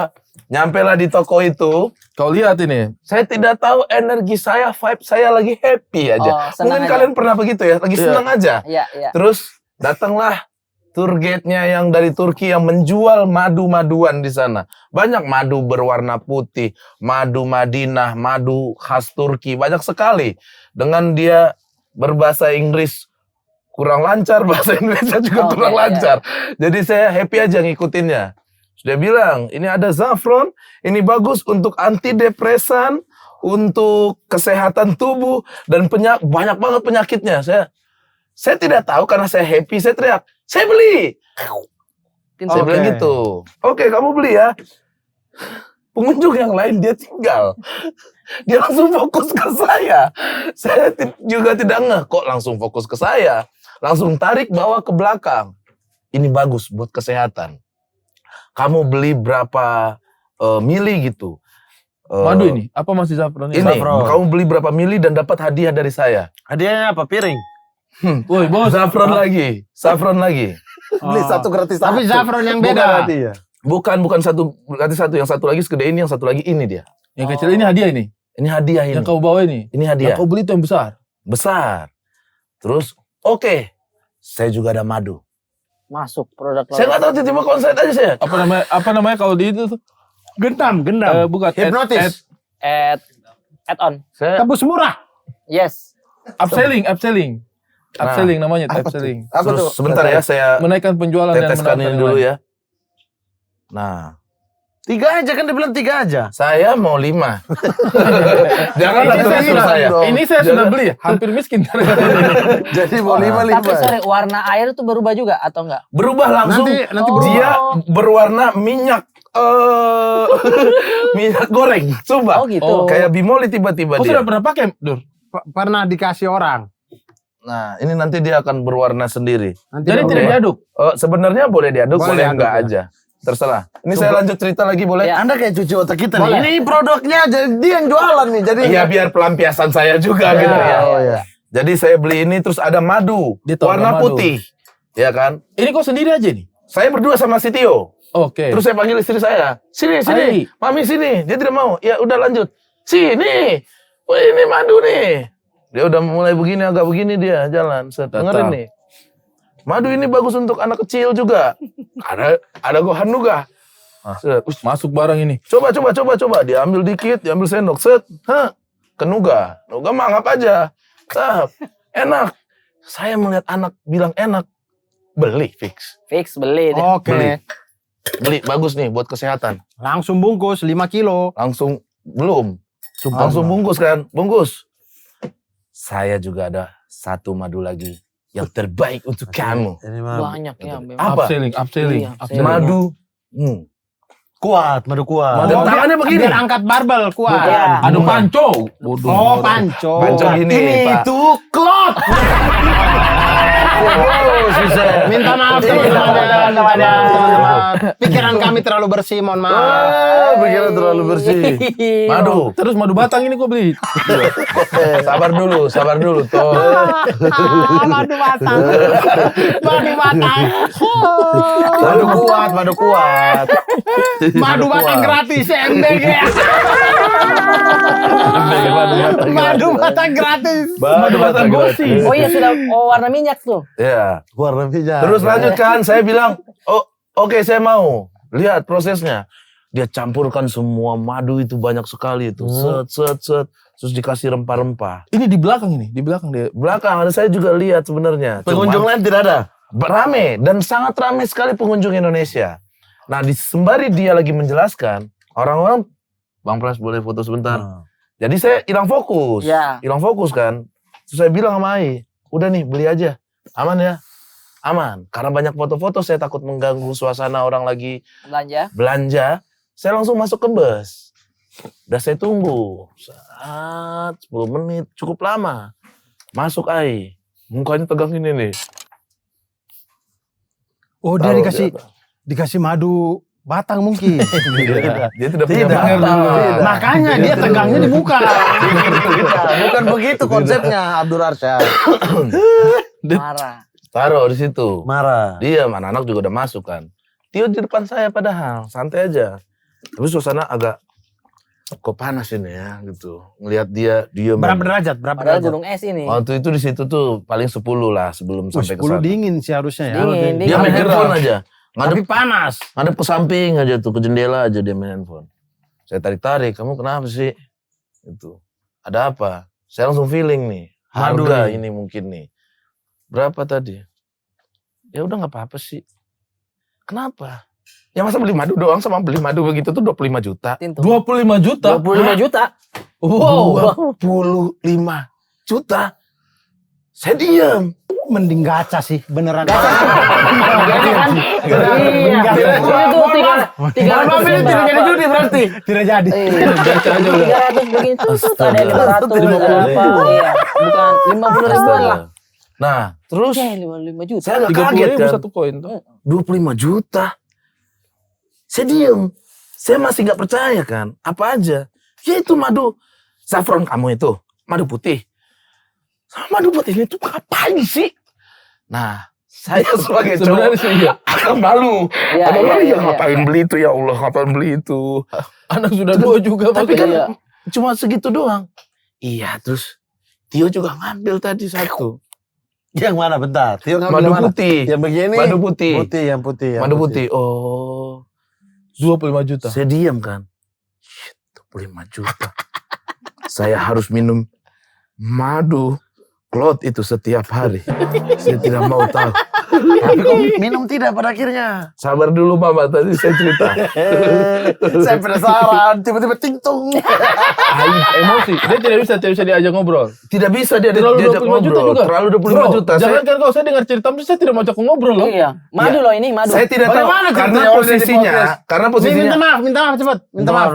nyampe lah di toko itu. Kau lihat ini. Saya tidak tahu energi saya, vibe saya lagi happy aja. Oh, senang Mungkin aja. kalian pernah begitu ya, lagi senang aja. Iya, iya. Terus datanglah tour guide-nya yang dari Turki yang menjual madu-maduan di sana. Banyak madu berwarna putih, madu Madinah, madu khas Turki, banyak sekali. Dengan dia berbahasa Inggris kurang lancar, bahasa Indonesia juga Oke, kurang iya. lancar. Jadi saya happy aja ngikutinnya. Sudah bilang, ini ada Zafron, ini bagus untuk antidepresan, untuk kesehatan tubuh, dan banyak banget penyakitnya. Saya tidak tahu karena saya happy, saya teriak, saya beli. Saya Oke. bilang gitu. Oke, kamu beli ya. Pengunjung yang lain dia tinggal. Dia langsung fokus ke saya. Saya juga tidak ngeh kok langsung fokus ke saya. Langsung tarik bawa ke belakang. Ini bagus buat kesehatan. Kamu beli berapa mili gitu. Madu ini. Apa masih Zafron ini? Ini, Zafron. kamu beli berapa mili dan dapat hadiah dari saya. Hadiahnya apa? Piring. Woi, bos. Saffron lagi. Saffron lagi. Beli satu gratis satu. Tapi Zafron yang Bukan beda. berarti ya. Bukan satu berarti satu. Yang satu lagi segede ini, yang satu lagi ini dia. Yang kecil ini hadiah ini. Ini hadiah ini. Yang kau bawa ini. Ini hadiah. Yang kau beli itu yang besar. Besar. Terus, oke. Saya juga ada madu. Masuk produk Saya nggak tahu tiba-tiba konslet aja saya. Apa namanya kalau di itu tuh? Gendam. Bukan Hipnotis. add on. Saya Tebus murah. Yes. upselling namanya, Apa upselling. Apa tuh? terus sebentar ya saya Menaikkan penjualan dan teteskan ini menambah dulu nilai. ya. Nah, 3 aja kan dia bilang 3 aja. saya mau 5. Janganlah Ini terus saya- saya. dong. Ini saya sudah beli ya, hampir miskin. Jadi mau 5. Tapi sorry, warna air itu berubah juga atau enggak? Berubah langsung. Nanti Oh. berubah. Dia berwarna minyak minyak goreng. Coba. Oh gitu. Kayak bimoli tiba-tiba Kau dia. sudah pernah pakai, Dur? Pernah dikasih orang. Nah, ini nanti dia akan berwarna sendiri. Nanti Jadi dia tidak ubah. diaduk. Sebenarnya boleh diaduk, Boleh boleh diaduk, enggak ya. aja. Terserah. Ini saya lanjut cerita lagi boleh? Ya. Anda kayak cuci otak kita Boleh. nih. Ini produknya jadi dia yang jualan nih. Jadi Iya, biar pelampiasan saya juga gitu ya. Oh ya. Jadi saya beli ini terus ada madu, Dito, warna ada madu. putih. Ya kan? Ini kok sendiri aja nih? Saya berdua sama si Tio. Oke. Terus saya panggil istri saya. Sini, Hai. Mami sini. Dia tidak mau. Ya udah lanjut. Sini. Wah, ini madu nih. Dia udah mulai begini, agak begini dia jalan. Set, dengerin nih. Madu ini bagus untuk anak kecil juga. Ada gohan juga. Set. Masuk barang ini. Coba. Dia ambil dikit, dia ambil sendok. Set. Ke Nuga. Nuga mangap aja. Enak. Saya melihat anak bilang enak. Beli, fix. Fix beli deh. Oke. Beli, bagus nih buat kesehatan. Langsung bungkus 5 kilo. Langsung, belum. Langsung bungkus kan. Bungkus. Saya juga ada satu madu lagi. Yang terbaik untuk kamu. Ini mah Banyak ya. memang. Apa? Upselling. Iya, upselling. Madu. kuat, madu kuat. Madu tangannya begini. Biar angkat barbel kuat. Iya. Aduh panco. Bodoh. Oh, panco. Panco gini, Pak. Itu klot. Oh, susah. Minta maaf teman-teman. Teman-teman. Pikiran kami terlalu bersih, mohon maaf. Pikiran terlalu bersih. Madu. Terus madu batang ini kok beli? Sabar dulu, toh. Madu batang. Madu batang. Madu kuat, madu kuat. Madu batang gratis, MBG. Madu batang gratis. Madu batang gosi. Oh iya sudah warna minyak tuh. Ya. Warna hijau. Terus lanjut kan, saya bilang, oh oke, saya mau. Lihat prosesnya. Dia campurkan semua madu itu banyak sekali itu. Set. Terus dikasih rempah-rempah. Ini di belakang ini, di belakang dia. Belakang ada saya juga lihat sebenarnya. Pengunjung lain tidak ada. Rame dan sangat rame sekali pengunjung Indonesia. Nah, sembari dia lagi menjelaskan, orang-orang, Bang Pras boleh foto sebentar. Jadi saya hilang fokus. Ya. Hilang fokus kan. Terus saya bilang sama Ai, udah nih beli aja. Aman ya? Aman. Karena banyak foto-foto saya takut mengganggu suasana orang lagi belanja. Saya langsung masuk ke bus. Udah saya tunggu. Saat 10 menit, cukup lama. Masuk Ai. Mukanya tegang ini nih. Oh, dia Taruh dikasih madu batang mungkin. Dia tidak punya Tidak. mata. Tidak. Makanya dia tegangnya di muka. Bukan begitu konsepnya Abdur Arsyad. Marah. Taruh di situ. Marah. Dia anak-anak juga udah masuk kan. Tio di depan saya padahal santai aja. Tapi suasana agak kok panas ini ya gitu. Ngelihat dia diem. Berapa derajat? Berapa Padahal derajat? gunung es ini. Waktu itu di situ tuh paling 10 lah sebelum sampai ke 10 sana. dingin sih harusnya ya. Dingin, Dia main dingin. handphone aja. Tapi panas. Ngadep ke samping aja tuh, ke jendela aja dia main handphone. Saya tarik-tarik, kamu kenapa sih? Itu. Ada apa? Saya langsung feeling nih. Madu Harga nih. ini mungkin nih. Berapa tadi? Ya udah nggak apa-apa sih. Kenapa? Ya masa beli madu doang sama beli madu begitu tuh 25 juta. 25 juta? 25 juta. Wow. 25 juta. Saya diam. Mending gacha sih, beneran. Jadi kan. Iya. Itu 300 tidak jadi judi berarti. Tidak jadi. 300 begitu. Ada 500 berapa? Iya. Bukan 50 ribuan lah. Nah, terus Oke, 55 juta. saya agak kaget kan. satu koin tuh. 25 juta. Saya diem. Saya masih nggak percaya kan. Apa aja. Ya itu madu saffron kamu itu. Madu putih. Madu putih ini tuh ngapain sih? Nah, saya sebagai Sebenarnya cowok sih iya. agak malu. Iya, Agak malu iya, ya ngapain beli itu ya Allah. Ngapain beli itu. Anak sudah 2 juga. Tapi kan Iya. cuma segitu doang. Iya terus Tio juga ngambil tadi satu. Yang mana bentar? Tio ngambil Madu yang mana? putih. Yang begini. Madu putih. Putih, yang putih. Yang Madu putih. Oh. 25 juta. Saya diam kan. Shit, 25 juta. Saya harus minum madu klot itu setiap hari. Saya tidak mau tahu. Tapi kok minum tidak pada akhirnya? Sabar dulu Mama, tadi saya cerita. Saya penasaran, tiba-tiba ting-tung. Emosi. Dia tidak bisa diajak ngobrol. Tidak bisa dia Terlalu diajak 25 juta ngobrol. juga. Terlalu 25 Bro, juta. Jangan kan kalau saya dengar cerita saya tidak mau ajak ngobrol loh. Iya. Madu loh ini, madu. Saya tidak tahu Bagaimana karena ceritanya kalau dia di posisinya, podcast? karena Minta posisinya maaf cepat. Minta maaf.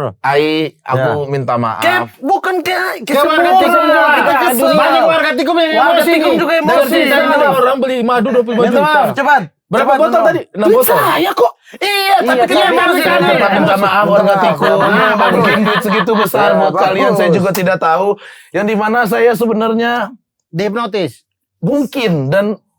aku minta maaf. Bukan kayak Ke warga tikum juga. Kita kesel. Banyak warga tikum yang Warga emosi tikum nih. juga Dengar emosi. cerita ada orang beli madu 25 Minta juta. maaf, cepat. Berapa botol tadi? 6 botol. Saya kok. Iya, tapi Iya, kenapa tapi harus kan ada? Minta minta maaf warga tikum. Bagus. Mungkin duit segitu besar buat Bagus. kalian saya juga tidak tahu. Yang dimana saya sebenarnya Dihipnotis. mungkin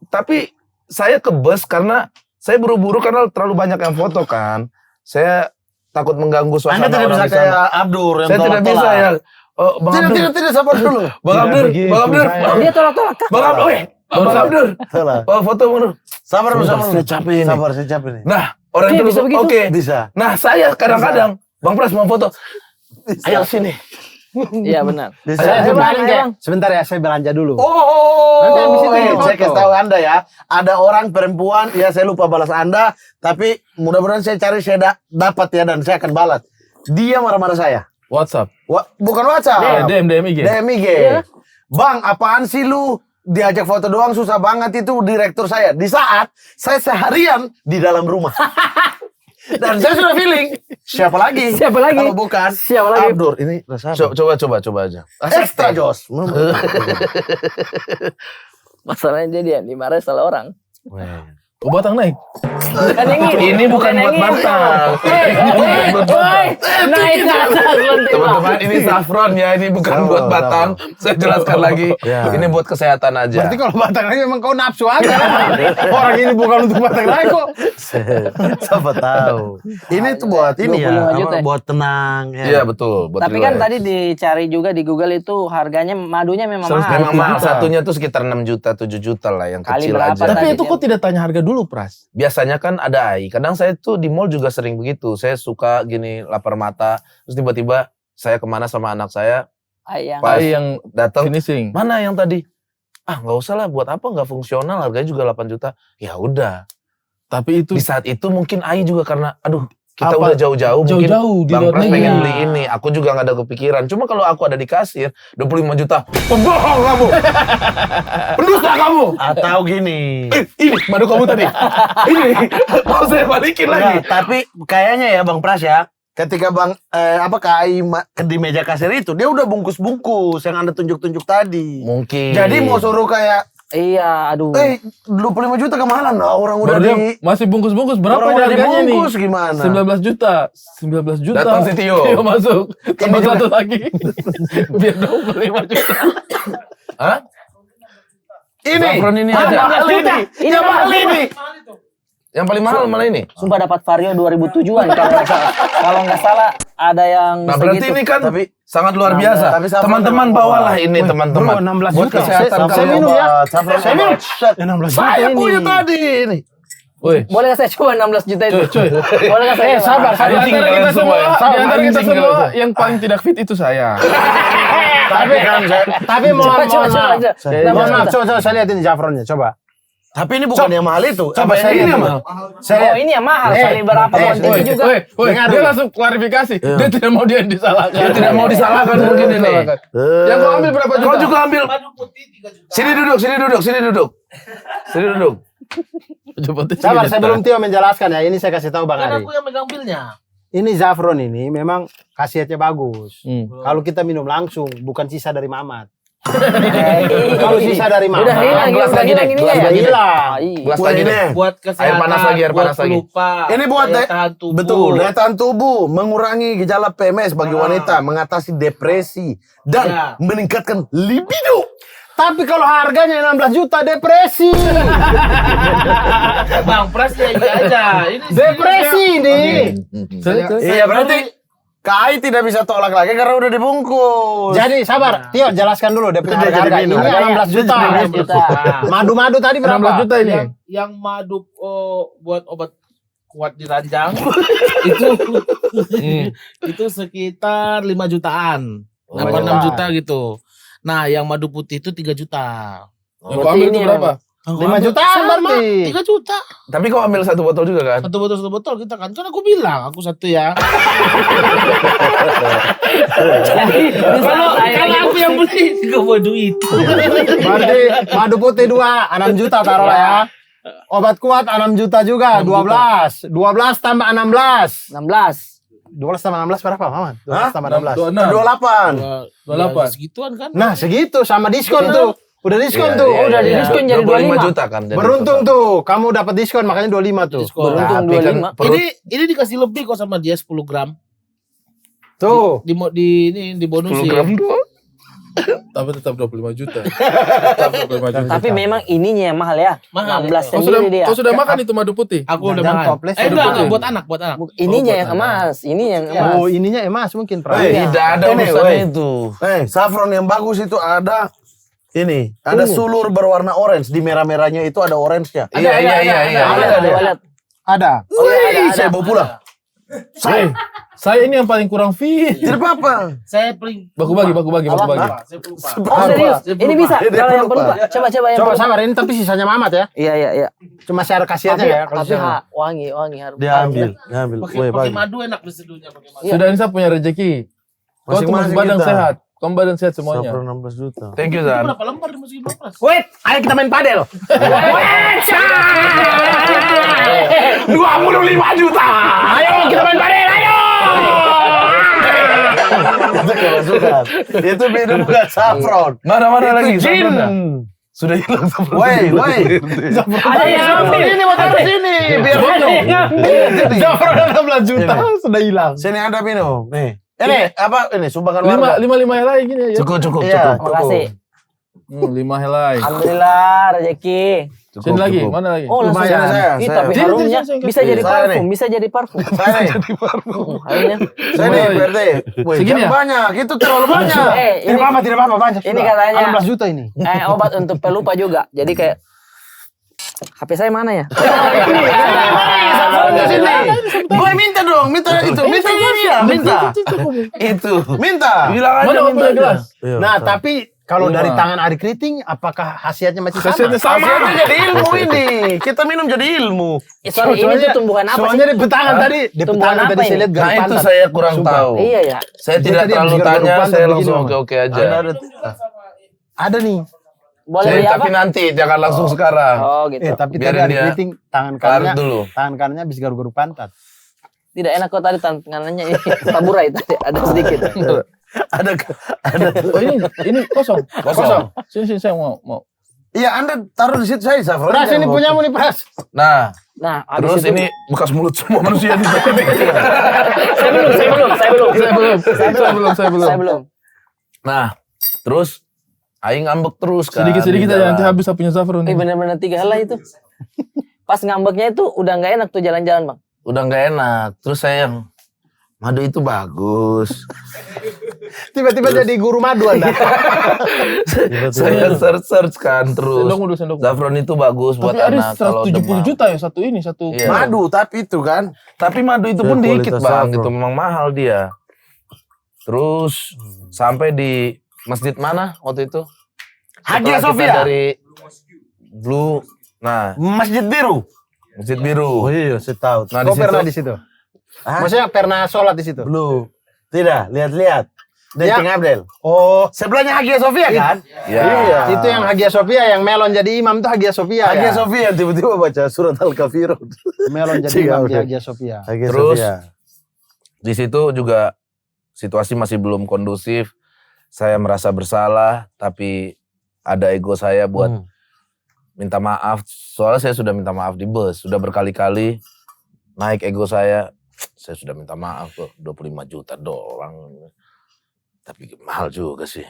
tapi saya ke bus karena saya buru-buru karena terlalu banyak yang foto kan. Saya takut mengganggu suasana Anda tidak orang bisa di sana. kayak Abdur yang Saya tidak bisa ya. Oh, Bang Abdur. Tidak, sabar dulu. Bang Abdur, Bang Abdur. Dia tolak-tolak. Bang Abdur, Bang Abdur. Salah. Oh, foto Bang Abdur. Sabar dulu, Sebentar, sabar saya dulu. capek ini. Sabar, saya capek nih. Nah, orang Oke, itu bisa begitu? oke. Bisa. Nah, saya kadang-kadang Bang Pras mau foto. Ayo sini. Iya benar. Saya Ayo, paling Bang, kayak, Bang. sebentar ya, saya belanja dulu. Oh, Nanti habis itu saya foto. kasih tahu Anda ya. Ada orang perempuan, ya saya lupa balas Anda, tapi mudah-mudahan saya cari saya dapat ya dan saya akan balas. Dia marah-marah saya. WhatsApp. Bukan WhatsApp. DM IG. DMIG. Bang, apaan sih lu? Diajak foto doang susah banget itu direktur saya. Di saat saya seharian di dalam rumah. Dan saya sudah feeling. Siapa lagi? Siapa lagi? Kalau bukan Siapa lagi? Abdur. Ini rasa apa? Coba aja. Ekstra Jos. Masalahnya dia dimarahin salah orang. Oh, batang naik. Kan yang Ini bukan buat batang. Naik ke atas lantai. Teman-teman, ini saffron ya, ini bukan buat batang. Saya jelaskan lagi. Ya. Ini buat kesehatan aja. Berarti kalau batang lagi memang kau nafsu aja. Orang ini bukan untuk batang lagi kok. Siapa tahu. Ini tuh buat ini ya, 25 juta. buat tenang ya. Iya betul. Buat Tapi kan relax. tadi dicari juga di Google itu harganya madunya memang mahal. Memang mahal, satunya tuh sekitar 6 juta, 7 juta lah yang Kali kecil berapa aja. tadi? Tapi itu kok tidak tanya harga dulu, Pras? Biasanya kan ada AI. Kadang saya tuh di mall juga sering begitu. Saya suka gini lapar mata. Terus tiba-tiba saya kemana sama anak saya. Ayang. Pas yang datang, finishing. mana yang tadi? Ah nggak usah lah. Buat apa? Nggak fungsional. Harganya juga 8 juta. Ya udah. Tapi itu Di saat itu mungkin AI juga karena, aduh kita Apa? udah jauh-jauh. Mungkin jauh-jauh di Bang luar Pras negeri. pengen beli ini. Aku juga nggak ada kepikiran. Cuma kalau aku ada di kasir, 25 juta. Pembohong kamu. Pendusta kamu. Atau gini. Ini madu kamu tadi. Ini mau saya balikin lagi. Enggak, tapi kayaknya ya Bang Pras ya, ketika Bang KAI di meja kasir itu dia udah bungkus-bungkus yang Anda tunjuk-tunjuk tadi. Mungkin. Jadi mau suruh kayak Iya, aduh. 25 juta kemahalan lah orang udah Baru dia di masih bungkus-bungkus. Berapa orang udah harganya nih? dibungkus gimana? 19 juta. 19 juta. Datang si Tio. Tio masuk. Tambah juga. satu lagi. Biar 25 juta. Hah? Ini Saffron ini Ah, aja. mahal ini. Ini Yang mahal ini. Yang paling mahal malah ini. Sumpah dapat Vario 2007-an kalau nggak salah. Kalau nggak salah ada yang Nah berarti segitu. ini kan Tapi- sangat luar Nah, biasa. tapi Saffron Teman-teman memang bawalah mahal. ini teman-teman. Bro, 16 Buat juta. kesehatan Saya kalian. minum ya. Saya minum. 16 juta Saya ini. punya tadi ini. Woi. Boleh nggak saya coba 16 juta itu? Cuy. Boleh nggak saya? sabar, coba? Di Anjing antara kalian kita semua semua, ya. di antara kita Anjing semua kalian. yang paling tidak fit itu saya. Tapi kan Tapi mohon Coba, coba, maaf. coba. Mohon maaf, coba saya lihat ini Jafronnya, coba. Tapi ini bukan yang mahal itu. Coba Apa saya yang lihat ini ini. mahal? Saya Oh lihat. ini yang mahal kali berapa konten Woi, juga. woi, Dengar dia dulu. langsung klarifikasi. Dia tidak mau dia disalahkan. Dia tidak mau disalahkan mungkin ini. Yang kau ambil berapa juta? Kau juga ambil. Sini duduk, sini duduk, sini duduk. Sini duduk. Sabar, saya belum Tio menjelaskan ya. Ini saya kasih tahu Bang Ari. yang megang bilnya. Ini Zafron ini memang khasiatnya bagus. Hmm. Kalau kita minum langsung, bukan sisa dari Mamat. Kalau sisa dari Mamat, Udah hilang, gelas lagi deh, gelas ya lagi deh. hilang. Gelas Buat lagi ini. deh. Buat kesehatan, Air panas lagi, air panas lagi. pelupa, Ini buat daya tahan tubuh. betul daya tahan tubuh, mengurangi gejala PMS bagi wanita, mengatasi depresi dan Ya. meningkatkan libido. Tapi kalau harganya 16 juta depresi. Bang Pras ya iya aja. Ini Depresi nih. Iya berarti Kai tidak bisa tolak lagi karena udah dibungkus. Jadi sabar, Tio jelaskan dulu dia punya harga. Ini 16 juta. 16 juta. Madu-madu tadi berapa? 16 juta ini. Yang madu buat obat kuat di ranjang itu itu sekitar 5 jutaan. 6 juta gitu. Nah, yang madu putih itu 3 juta. Yang kau ambil itu berapa? 5 jutaan berarti. 3 juta. Tapi kau ambil 1 botol juga kan? Satu botol kita kan. Kan aku bilang aku 1 ya. Kalau aku yang beli gak mau duit. Berarti madu putih 2, 6 juta taruhlah ya. Obat kuat 6 juta juga, 12. 12 tambah 16. 16. 12 tambah 16 berapa, Maman? 12 tambah 16. 28. 28. Segituan kan? Nah, segitu sama diskon tuh. Udah diskon tuh. Oh, udah Iya. diskon jadi 25 25 juta kan. jadi Beruntung total. tuh, kamu dapat diskon makanya 25 tuh. Diskon. Beruntung Tapi kan 25. perut Ini dikasih lebih kok sama dia 10 gram. Tuh. Di 10 bonusin. gram doang. Tapi tetap 25 juta. Tetap 25 juta. Tapi memang ininya yang mahal ya. Mahal. 16 Kau sudah, sendiri dia. kau sudah makan itu madu putih? Aku udah Jangan makan. toples, Enggak, buat anak. Ininya yang emas, ini yang emas. Oh, ininya emas mungkin, Pra. Hey, Tidak ada Ini, urusannya weh. itu. Saffron yang bagus itu ada ini, ada sulur berwarna orange, di merah-merahnya itu ada orange-nya. Iya. Ada. Wih, saya bawa pulang. Saya ini yang paling kurang fit. Tidak apa-apa. Saya paling Baku bagi. Saya pelupa. Oh, serius? Ini bisa. Dia Kalau yang pelupa. pelupa. Coba yang Coba pelupa. sabar ini tapi sisanya Mamat ya. Iya. Cuma share kasihannya Tapi ya. kalau tapi sisanya. wangi harus. Dia ambil. Weh, Pakai bagi. madu enak diseduhnya pakai madu. Sudah Nisa punya rezeki. Kau tuh Masing-masing badan kita. sehat. Kau badan sehat semuanya. Saffron 16 juta. Thank you, Zan. Berapa lembar dimasukin 12? Wait, ayo kita main padel. 25 juta. Ayo kita main padel, ayo. Itu kemasukan. Itu minum bukan saffron. Mana lagi? Itu gin. Saffronnya? Sudah hilang saffron. Woi. Ada yang ambil. Ini mau taruh sini biar minum. Saffron 16 juta sudah hilang. Sini ada minum. Nih. Ini apa? Ini sumbangan warga. Lima helai gini ya. Cukup. Iya. Makasih. 5 helai. Alhamdulillah rezeki. Sini lagi, mana lagi? Oh, langsung Lumayan, saya. Ih, tapi Sini, harumnya sini, bisa sini. jadi Saya parfum, nih. bisa jadi parfum. Saya nih. Harumnya. Saya nih, PRT. Wih, Segini jangan ya? banyak. Itu terlalu banyak. Ini Tidak apa-apa banyak. Ini katanya 16 juta ini. obat untuk pelupa juga. Jadi kayak HP saya mana ya? Gue minta dong, minta itu. Minta ini ya, minta. Itu. Minta. Bilang aja Mana minta punya aja. gelas? Nah, tapi kalau Iya. dari tangan Ari Kriting, apakah khasiatnya masih sama? Khasiatnya sama. Sama jadi ilmu ini. Kita minum jadi ilmu. Sorry, ini tuh tumbuhan apa sih? Soalnya di petangan tadi, di Tumbuhan petangan apa tadi saya ini? lihat Nah garis itu pantat. saya kurang Sumpah. tahu. Iya ya. Saya Dia tidak tadi terlalu habis tanya, garupan saya begini, langsung Bang. oke aja. Ada nih. Boleh Saya beli apa? tapi nanti, jangan langsung sekarang. Oh gitu. Tapi tadi Biarin Ari dia Kriting tangan Karet kanannya, dulu. tangan kanannya habis garu-garu pantat. Tidak enak kok tadi tangannya ini taburai tadi ada sedikit. Ada. Oh ini kosong. Sini saya mau. Iya, Anda taruh di situ saya saffron. Pras ini punyamu nih Pras. Nah, Nah, terus habis itu ini bekas mulut semua manusia di sini. saya belum. Nah, terus aing ngambek terus kan. Sedikit-sedikit di aja jalan. nanti habis sapunya saffron. Benar-benar 3 helai itu. Pas ngambeknya itu udah nggak enak tuh jalan-jalan, Bang. Udah nggak enak. Terus saya yang madu itu bagus. Tiba-tiba jadi guru madu Anda. Saya search kan terus. Sendok. Saffron itu bagus buat Tapi ada anak kalau 170 demam. juta ya satu ini satu. Iya. Madu, tapi itu kan. Tapi madu itu pun Kualitas dikit bang, saffron. gitu memang mahal dia. Terus sampai di masjid mana waktu itu? Hagia Setelah kita Sophia. dari Blue, nah Masjid Biru. Masjid Biru. Oh iya, saya tahu. Nah Kau di pernah situ di situ? Hah? Maksudnya pernah sholat di situ? Belum. Tidak, lihat-lihat. Ya. Dating Abdel. Oh, Sebelahnya Hagia Sophia kan? ya. Iya. itu yang Hagia Sophia yang Melon jadi imam tuh Hagia Sophia. Hagia ya? Sophia tiba-tiba baca surat Al-Kafirun. Melon jadi Cik, imam di udah. Hagia Sophia. Hagia Terus Sophia. di situ juga situasi masih belum kondusif. Saya merasa bersalah, tapi ada ego saya buat minta maaf. Soalnya saya sudah minta maaf di bus, sudah berkali-kali naik ego saya. Saya sudah minta maaf kok, 25 juta doang. Tapi mahal juga sih.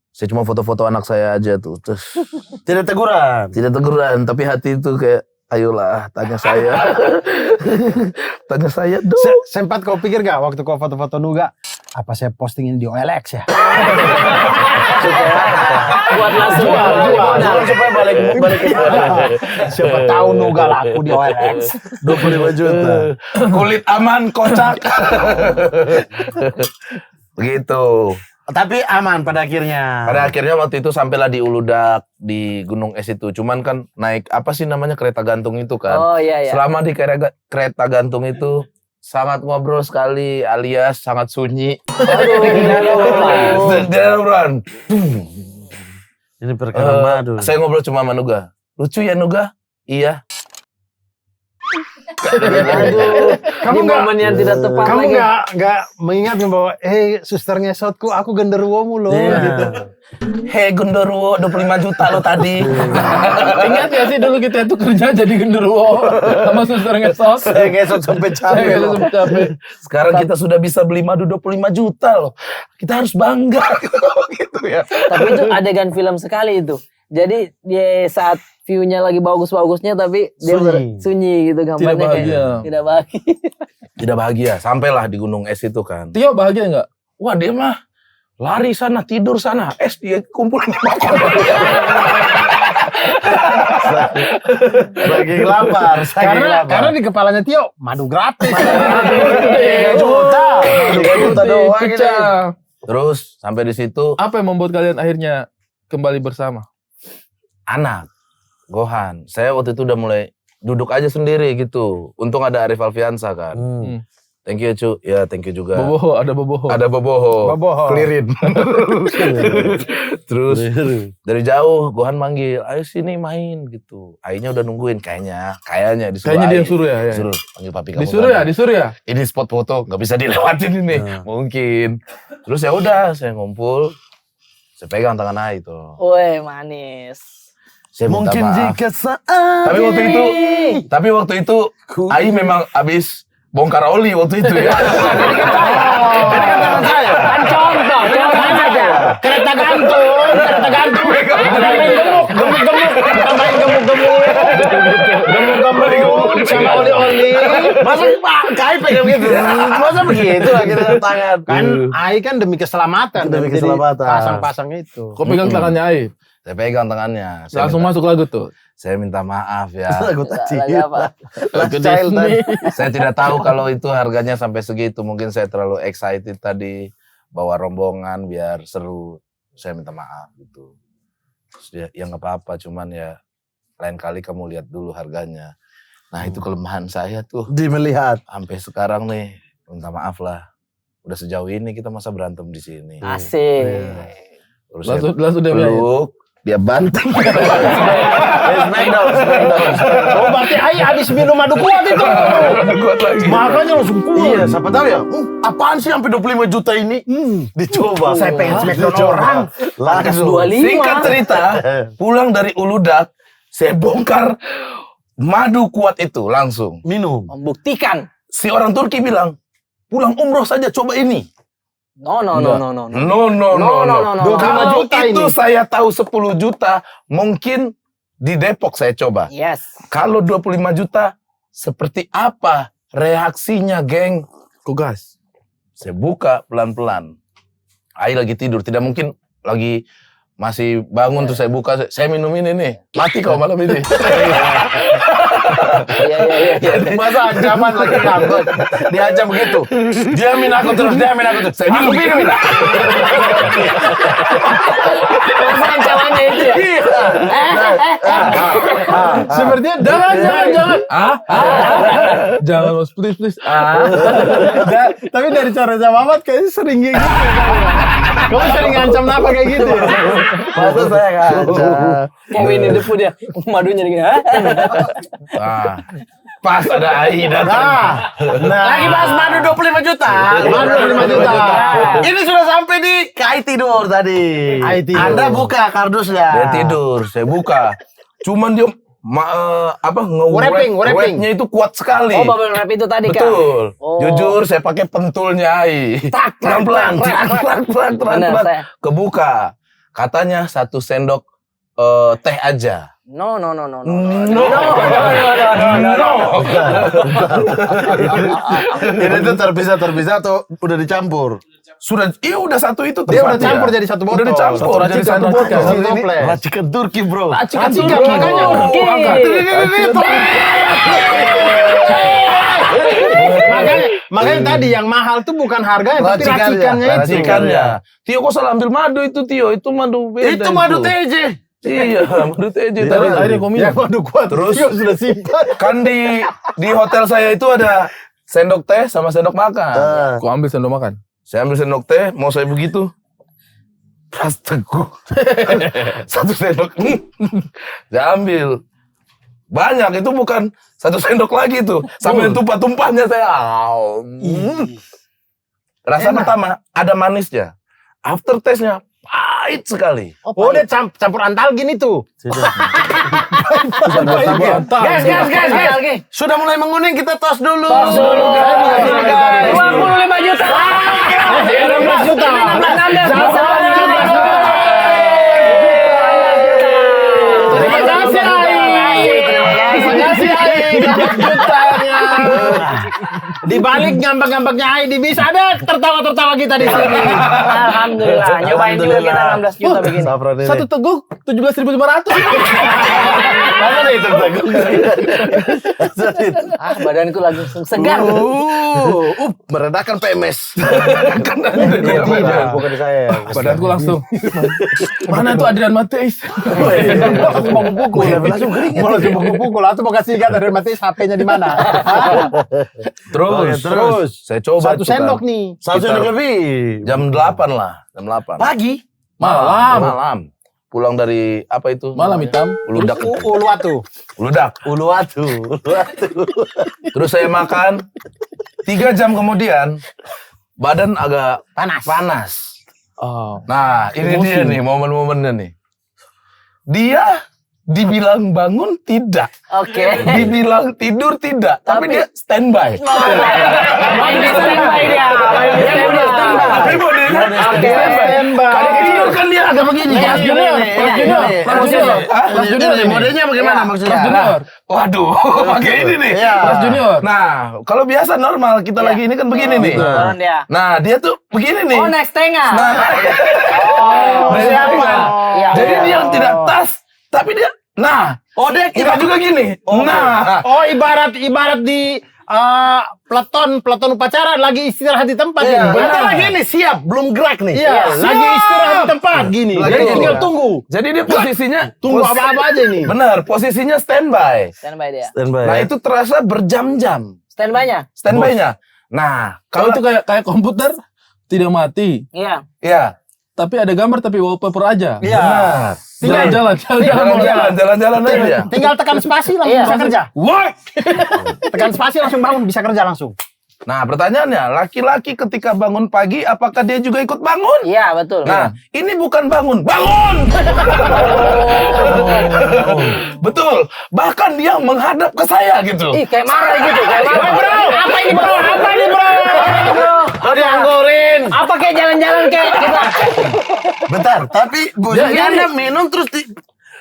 Saya cuma foto-foto anak saya aja tuh. Terus Tidak teguran. tidak teguran, tapi hati itu kayak, ayolah tanya saya. Tanya saya dong. Sempat kau pikir gak waktu kau foto-foto Nuga, apa saya postingin di OLX ya? Buat langsung Jual supaya balik ke Siapa tahu Nuga laku di OLX. 25 juta. Kulit aman, kocak. Begitu. Tapi aman pada akhirnya. Pada akhirnya waktu itu sampailah di Uludak, di Gunung Es itu. Cuman kan naik apa sih namanya kereta gantung itu kan. Oh iya iya. Selama di kereta gantung itu sangat ngobrol sekali alias sangat sunyi. Dalam Ini perkara madu. Saya ngobrol cuma sama Nuga. Lucu ya Nuga? Iya. Aduh, Kamu di nggak- momen yang tidak tepat Kamu lagi. nggak mengingatkan bahwa suster ngesotku aku genderuwomu loh gitu. Hei Gundurwo 25 juta lo tadi. Ingat ya sih dulu kita itu kerja jadi genderuwo sama suster ngesot. Saya ngesot sampai Saya capek. ngesot sampai capek. Sekarang kita sudah bisa beli madu 25 juta loh. Kita harus bangga gitu ya. Tapi itu adegan film sekali itu. Jadi dia saat view-nya lagi bagus-bagusnya tapi dia sunyi gitu gambarnya Tidak bahagia. kayak tidak bahagia. Tidak bahagia. Sampailah di Gunung Es itu kan. Tio bahagia nggak? Wah dia mah lari sana, tidur sana. Es dia kumpulin di makan. Saking lapar. Karena di kepalanya Tio madu gratis. 3 juta. 3 juta doang gitu. Pecah. Terus sampai di situ Apa yang membuat kalian akhirnya kembali bersama? anak Gohan. Saya waktu itu udah mulai duduk aja sendiri gitu. Untung ada Arif Alfiansa kan. Thank you Cu. Ya thank you juga. Boboho, ada Boboho. Ada Boboho. Kelirin. Terus dari jauh Gohan manggil, ayo sini main gitu. Ainya udah nungguin kayaknya disuruh. Kayaknya dia Ai. yang suruh ya. Ya. Suruh panggil papi kamu. Disuruh ya, disuruh ya. Ini spot foto nggak bisa dilewatin ini. Mungkin. Terus ya udah saya ngumpul. Saya pegang tangan Ai tuh. Woi, manis. Saya minta Mungkin maaf. jika saat Tapi waktu itu Ai memang abis bongkar oli waktu itu ya. Kan contoh aja. Kereta gantung. Gemuk sama oli-oli. masa Kai pegang gitu. Masa begitu lah kita tangan. Kan Ai kan demi keselamatan. Demi Jadi keselamatan. Pasang-pasang itu. Kau pegang tangannya Aib. Saya pegang tangannya. Saya Langsung minta, masuk lagu tuh. saya minta maaf ya. Lagu tadi. Lagi apa? Last child tadi. Saya tidak tahu kalau itu harganya sampai segitu. Mungkin saya terlalu excited tadi bawa rombongan biar seru. Saya minta maaf gitu. Terus dia, ya nggak apa-apa. Cuman ya lain kali kamu lihat dulu harganya. Nah itu kelemahan saya tuh. Di melihat. Sampai sekarang nih minta maaf lah. Udah sejauh ini kita masa berantem di sini. Asik. Terus saya Langsung dia bilang. peluk, dia banting. Smackdown. Oh berarti Ai habis minum madu kuat itu. Kuat lagi. Makanya langsung kuat. Iya, siapa tahu ya. Apaan sih sampai 25 juta ini? Dicoba. Saya pengen smackdown orang. Langsung. 25. Singkat cerita, pulang dari Uludak, saya bongkar madu kuat itu langsung. Minum. Membuktikan. Si orang Turki bilang, pulang umroh saja coba ini. No. No. Kalau 25 juta itu ini. saya tahu 10 juta, mungkin di Depok saya coba. Yes. Kalau 25 juta, seperti apa reaksinya, geng? Kok gas? Saya buka pelan-pelan. Ai lagi tidur, tidak mungkin lagi masih bangun tuh saya buka, saya minum ini nih. Mati kau malam ini. Iya. Masa ancaman lagi ngambek. Diancam begitu. Diamin aku terus. Saya minum ini. Masa ancamannya itu ya? Sepertinya Jangan. Jangan mas, please. Tapi dari cara Mamat kayaknya sering kayak gitu. Kamu sering ngancam apa kayak gitu ya? Masa saya ngancam. Kayak Winnie the Pooh dia. Madunya dia. Nah, pas ada Ai datang. Lagi bahas madu 25 juta. Madu 25 juta. Ini sudah sampai di Kai tidur tadi. Kai tidur. Anda buka kardusnya. Dia tidur, saya buka. Cuman dia Wrapping. wrapnya itu kuat sekali. Oh, bubble wrap itu tadi kan? Betul. Oh. Jujur saya pakai pentulnya Ai. Pelan-pelan. Benar, saya. Kebuka. Katanya 1 sendok teh aja. No. Ini tuh terpisah atau udah dicampur? Udah satu itu Dia udah tempatnya. campur jadi satu botol. Udah dicampur jadi satu botol. Satu toples. Racikan Turki, bro. Racikan makanya. Makanya tadi yang mahal tuh bukan harganya tapi racikannya itu. Racikannya. Tio kok salah ambil madu itu, Tio. Itu madu beda. Itu madu TJ. Iya, madu TJ. Tapi akhirnya kau minum. Ya waduh kuat. Terus sudah simpan. kan di hotel saya itu ada sendok teh sama sendok makan. Kau ambil sendok makan. Saya ambil sendok teh, mau saya begitu. Pas teguh. Satu sendok. Saya ambil. Banyak, itu bukan satu sendok lagi tuh. Sampai tumpah-tumpahnya saya. Rasa pertama, ada manisnya. After taste-nya, pahit sekali. Oh, dia campur antal gini tuh. Gas. Sudah mulai menguning, kita tos dulu. 25 juta. 16 juta. 16 jutanya. Di balik ngambek-ngambeknya Aidi bisa ada tertawa-tertawa kita di sini. Alhamdulillah. Nyobain juga kita 16 juta begini. Satu teguk 17.500. Mana nih terteguh? Badanku langsung segar. Meredakan PMS. Tidak, bukan saya. Badanku langsung. Mana tuh Adrian Mateis? Aku mau pukul, langsung keringet. Mau langsung mau pukul, atau mau kasih lihat dari Matis HP-nya di mana? Terus. Saya coba Satu tuh kan. sendok nih. Satu sendok lebih. Jam 8 lah. Jam 8. Pagi. Malam. Pulang dari apa itu? Malam hitam. Uludak. Uluwatu. Uludak. Uluwatu. Terus saya makan. 3 jam kemudian badan agak panas. Oh. Nah, ini dia nih momen-momennya nih. Dia dibilang bangun tidak. Oke. Dibilang tidur tidak, tapi dia standby. Main di standby dia. Tapi modelnya Standby. kalau tidur kan dia agak begini. Modelnya bagaimana maksudnya? Nah, waduh, pakai ini nih. Mas Junior. Nah, kalau biasa normal kita lagi ini kan begini nih. Turun dia. Nah, dia tuh begini nih. Oh, naik setengah. Nah, Siapa? Iya. jadi dia tidak tas, tapi dia, nah, dia kira juga gini. Nah, Oh, ibarat di peleton upacara lagi istirahat di tempat ini. Berarti lagi nih siap, belum gerak nih. Iya, lagi istirahat di tempat gini. Lagi Jadi istirahat. tinggal tunggu. jadi dia posisinya Tunggu apa-apa aja nih. Benar, posisinya standby. Standby dia. Nah, itu terasa berjam-jam Standby-nya? standby-nya. Nah, Kalau kalau itu kayak komputer tidak mati, Iya. ya, tapi ada gambar tapi wallpaper aja. Iya. benar. Jalan-jalan. Jalan-jalan aja. Tinggal tekan spasi langsung Iya. bisa kerja. Tekan spasi langsung bangun, bisa kerja langsung. Nah, pertanyaannya, laki-laki ketika bangun pagi, apakah dia juga ikut bangun? Iya, betul. Nah, ini bukan bangun. Betul. Bahkan dia menghadap ke saya gitu. Ih, kayak marah gitu, kayak marah. Bro, apa ini bro? Ada anggorin. Apa kayak jalan-jalan kayak kita? Bentar, tapi bosnya Anda minum terus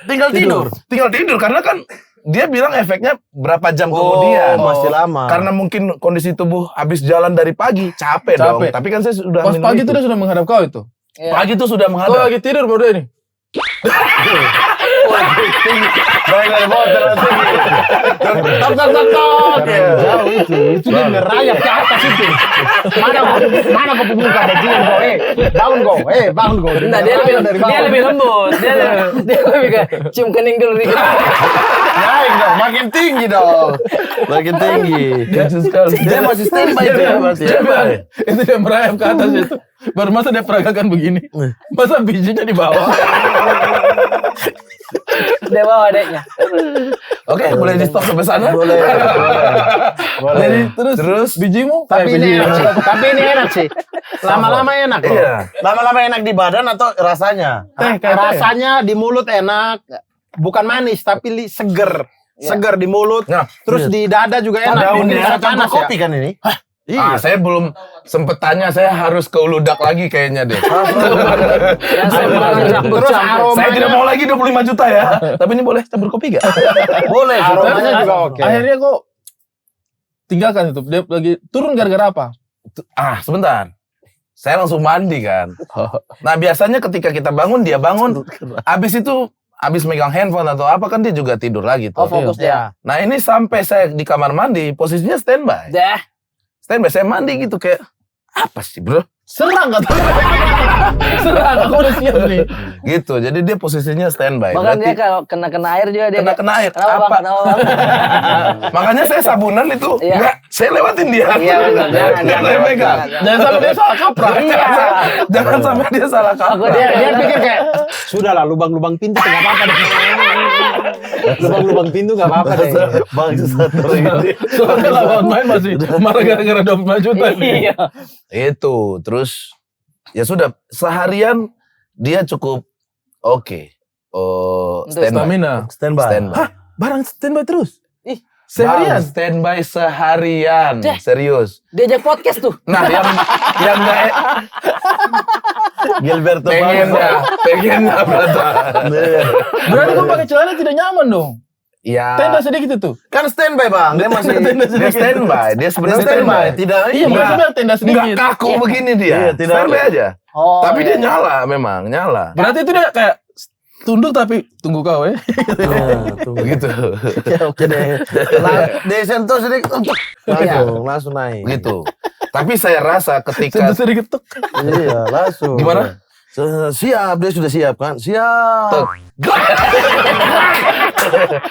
tinggal tidur. Tinggal tidur karena kan dia bilang efeknya berapa jam kemudian. masih lama. Karena mungkin kondisi tubuh habis jalan dari pagi, capek dong. Capek. Tapi kan saya sudah Pas minum pagi itu. itu dia sudah menghadap kau itu. Iya. Pagi itu sudah Kau menghadap. lagi tidur bodoh ini. Tok. Jauh itu dia ngerayap ke atas itu. Mana kau pembuka bajingan kau? Bangun kau. Nah, dia lebih lembut. Dia lebih kayak cium kening dulu nih. Naik dong, makin tinggi dong. Makin tinggi. Dia masih standby itu ya berarti ya. Itu dia merayap ke atas itu. Baru masa dia peragakan begini. Masa bijinya di bawah. Dia bawa adeknya. Oke, boleh di stop sampai sana? Boleh. Jadi, terus bijimu? Tapi ini enak sih. Lama-lama enak loh. Iya. Lama-lama enak di badan atau rasanya? Rasanya di mulut enak. Bukan manis tapi seger. Seger di mulut. Nah, Terus di dada juga enak. Daunnya Bisa campur panas ya. kopi kan ini? Saya belum sempet tanya, saya harus ke Uludak lagi kayaknya deh. Terus aromanya Saya tidak mau lagi 25 juta ya. Tapi ini boleh campur kopi gak? Boleh. aromanya juga oke. Akhirnya kok tinggalkan itu. Dia lagi turun gara-gara apa? Sebentar. Saya langsung mandi kan. Nah biasanya ketika kita bangun, dia bangun. Abis megang handphone atau apa kan dia juga tidur lagi tuh. Oh, fokus dia. Nah ini sampai saya di kamar mandi, posisinya standby. Dah. Standby, saya mandi gitu kayak, apa sih bro? Serang kata. Serang, aku udah siap nih. Gitu, jadi dia posisinya standby. Bahkan dia kalau kena air juga dia. kena air. Kenapa, Apa? Bang? Kenapa, Bang? Makanya saya sabunan itu, Iya. enggak, saya lewatin dia. Iya, benar. Jangan, Jangan saya pegang. Jangan sampai dia salah kaprah. Iya. Jangan sampai dia salah Aku kaprah. Dia pikir kayak sudahlah lubang-lubang pintu nggak apa-apa deh. Lubang-lubang pintu nggak apa-apa deh. Bangsat ini. Soalnya lawan main masih marah gara-gara 25 juta. Iya. Itu, terus ya sudah seharian dia cukup oke. Standby. Stamina. Standby. Barang standby terus. Ih. Seharian. Bang, standby seharian. Dah. Serius. Diajak podcast tuh. Nah, yang nggak Gilberto pengen dah, brother. Berarti kau pakai celana tidak nyaman dong. Ya. Tenda sedikit itu. Kan standby bang, dia masih Dia standby, dia sebenarnya standby. standby. Tidak Iya, maksudnya tenda Nggak sedikit. kaku begini dia. Iya, tidak Standby ada. aja. Oh. Tapi dia iya. nyala memang, nyala. Berarti itu dia kayak tunduk tapi tunggu kau ya. Begitu. Oke deh. Desentuh sedikit untuk langsung naik. Gitu. Tapi saya rasa ketika Sentuh sedikit tuk. Iya, langsung. Gimana? Siap, dia sudah siap kan? Siap. Tuk.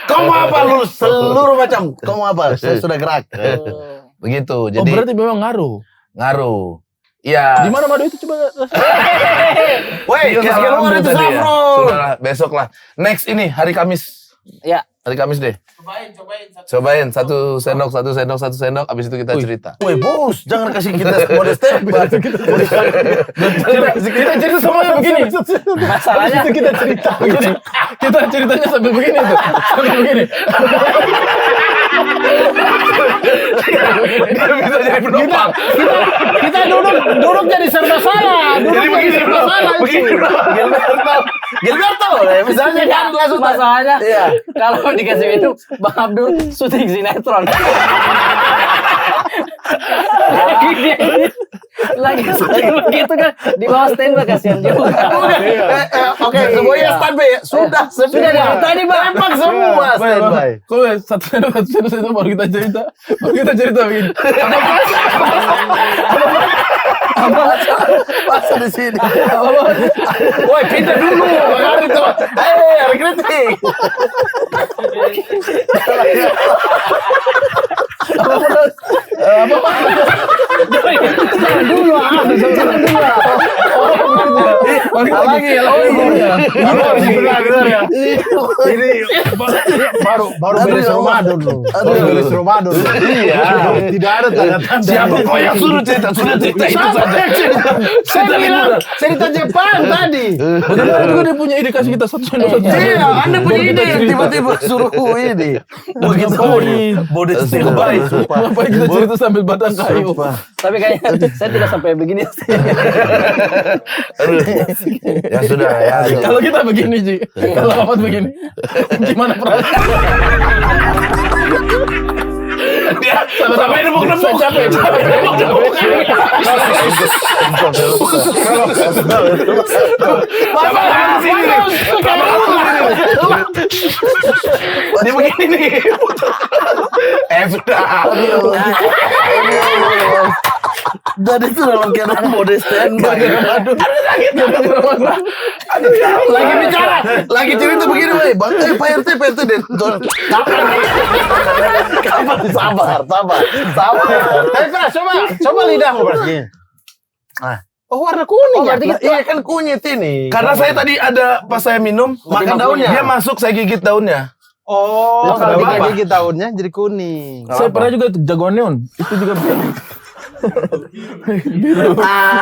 Kau mau apa lu? Seluruh macam. Kau mau apa? Saya sudah gerak. Begitu. Oh, Jadi berarti memang ngaruh. ngaruh. Iya. Di mana madu itu coba? Woi, Iya, keluar alhamdulillah itu tadi ya. Safrul. Sudahlah, besok lah. Next ini hari Kamis. Ya. Hari Kamis deh. Cobain satu sendok, abis itu kita cerita. Woi, bos, jangan kasih kita mode standby. Kita cerita semuanya begini. Masalahnya Itu kita cerita begini. Kita ceritanya sambil begini tuh. Sambil begini. Dia bisa jadi penumpang. Kita duduk jadi serba salah. Duduk Jadi jadi begini serba bro. salah. Begini bro. Gilberto, misalnya kan langsung masalahnya kalau dikasih minum Bang Abdul syuting sinetron. lagi syuting begitu kan di bawah standby kasihan juga. Oke, semuanya standby ya. Sudah dari tadi, Bang. Emang semua standby. Kau satu sendok baru kita cerita. Baru kita cerita begini. Masa di sini. Woi, pindah dulu. Hari itu. Hari kritik. Lagi Benar ya. Ini baru beres Ramadan lu. Baru beres Ramadan. Iya. Tidak ada tanda-tanda. Siapa kau yang suruh cerita? Sudah cerita itu saja. Saya bilang cerita Jepang tadi. Bagaimana juga dia punya ide kasih kita satu sendok. Iya, Anda punya ide yang tiba-tiba suruh ini. Begitu. Bode standby. Ngapain kita cerita sambil batang kayu? Tapi kayaknya saya tidak sampai begini. Aduh. Ya sudah ya. Kalau kita begini Ji, kalau Ahmad begini, gimana perasaan? Dia sampai nembok-nembok. Capek. Dia begini nih. Sudah. Dan itu dalam keadaan mode standby. Lagi cerita begini, woi, bang, Pak RT deh. Kapan? Sabar. Coba lidahmu berarti. Oh, warna kuning ya? Iya kan kunyit ini. Karena saya tadi ada pas saya minum Makan daunnya. Dia masuk saya gigit daunnya. Oh, kalau Kenapa? digigit daunnya jadi kuning. Saya pernah juga itu jagoan neon. Itu juga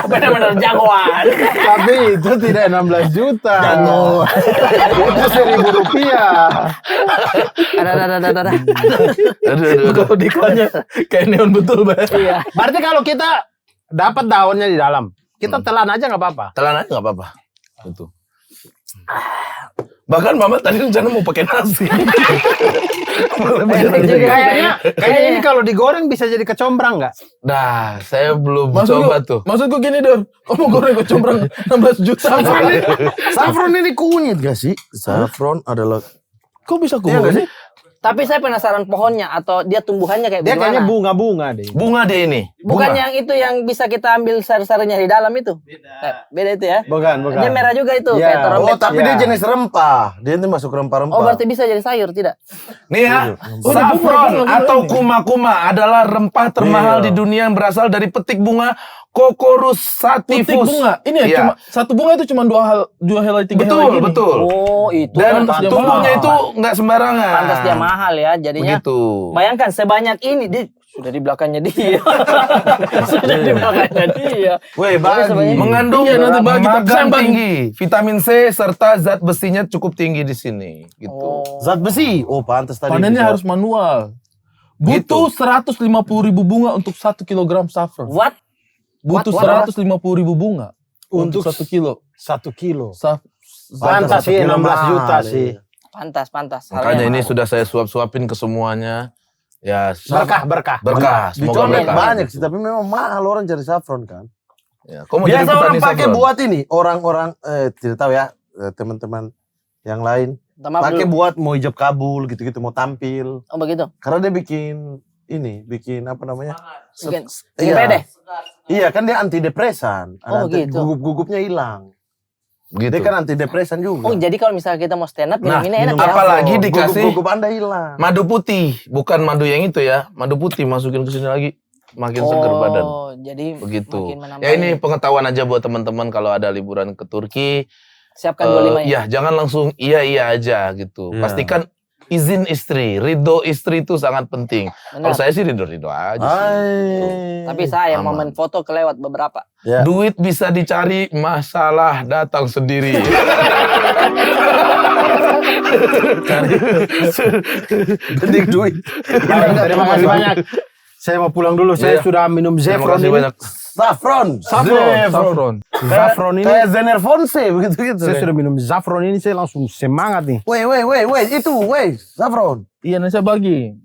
Benar-benar jagoan. Tapi itu tidak 16 juta. Itu 1.000 rupiah. Ada. Kalau dikonnya kayak neon betul, Bang. Iya. Berarti kalau kita dapat daunnya di dalam, kita telan aja nggak apa-apa. Telan aja nggak apa-apa. Gitu. Bahkan Mama tadi rencana mau pakai nasi. Kayaknya ini kalau digoreng bisa jadi kecombrang nggak? Nah, saya belum coba tuh. Maksudku gini, Dor. Kamu goreng kecombrang 16 juta. Saffron ini kunyit gak sih? Saffron adalah Kok bisa Iya nggak kunyit? sih? Tapi saya penasaran pohonnya atau dia tumbuhannya kayak Dia gimana? kayaknya bunga-bunga deh. Bunga deh ini. Bukan Bunga. yang itu yang bisa kita ambil sari-sarinya di dalam itu. Beda itu ya. Bukan. Dia merah juga itu Iya. kayak terembet. Oh, tapi Ya. dia jenis rempah. Dia ini masuk rempah-rempah. Oh, berarti bisa jadi sayur tidak? Nih ya, saffron atau kuma-kuma adalah rempah termahal di dunia yang berasal dari petik bunga Cocorus sativus. Petik bunga. Ini ya Iya. cuma satu bunga itu cuma dua helai, tiga helai Betul, gini. betul. Oh, itu. Dan pantas dia tumbuhnya mahal. itu nggak sembarangan. Pantas dia mahal ya. Jadinya Begitu. bayangkan sebanyak ini sudah di belakangnya dia. Sudah di belakangnya dia. Weh, Tapi sebanyak- Mengandung Iya, nanti bagi magang sambal. tinggi, vitamin C serta zat besinya cukup tinggi di sini. Gitu. Oh. Zat besi. Oh, pantas tadi. Panennya bisa. harus manual. Butuh 150.000 bunga untuk 1 kilogram saffron. What? Butuh What? 150.000 bunga untuk 1 kilo. 1 kilo. Pantas Pantas sih 16 juta mahal, sih. iya. Pantas. Makanya Harganya ini mahal. sudah saya suap-suapin ke semuanya. Ya, Berkah. berkah. Semoga Dicoba berkah. banyak sih, tapi memang mahal orang cari saffron kan. Ya, kau mau jadi Biasa orang petani pakai saffron? buat ini, orang-orang tidak tahu ya, teman-teman yang lain Minta maaf pakai dulu. buat mau ijab kabul gitu-gitu, mau tampil. Oh, begitu. Karena dia bikin apa namanya? Bikin Iya. pede. Iya kan dia antidepresan. Oh, gitu. Gugup-gugupnya hilang. Gitu. Dia kan antidepresan juga. Oh, jadi kalau misalnya kita mau stand up Nah, minum ini enak ya. apalagi dikasih gugup Anda hilang. madu putih, bukan madu yang itu ya. Madu putih masukin ke sini lagi, makin seger badan. Oh, jadi Begitu. makin menambah. Ya ini pengetahuan aja buat teman-teman kalau ada liburan ke Turki. Siapkan 25 Ya ya. jangan langsung iya aja gitu. Iya. Pastikan izin istri, ridho istri itu sangat penting. Benar. Kalau saya sih ridho aja sih. Tapi saya Aman. momen foto kelewat beberapa. Ya. Duit bisa dicari, masalah datang sendiri. Penting duit. Terima kasih banyak. Saya mau pulang dulu. Saya Iya. sudah minum Terima Zefron kasih ini. banyak. Saffron. Saffron. Zafron ini. Kayak Zenerfonse begitu-gitu. Saya sudah minum Zafron ini. Saya langsung semangat nih. Weh, Saffron. Iya, nanti saya bagi.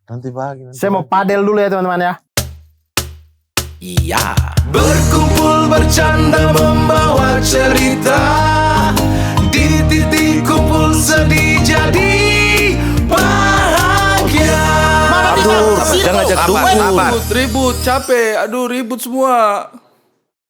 Nanti pagi. Saya mau padel dulu ya teman-teman ya. Iya, berkumpul bercanda membawa cerita di titik kumpul sedih jadi bahagia. Jangan ngajak Ribut, capek. Aduh, ribut semua.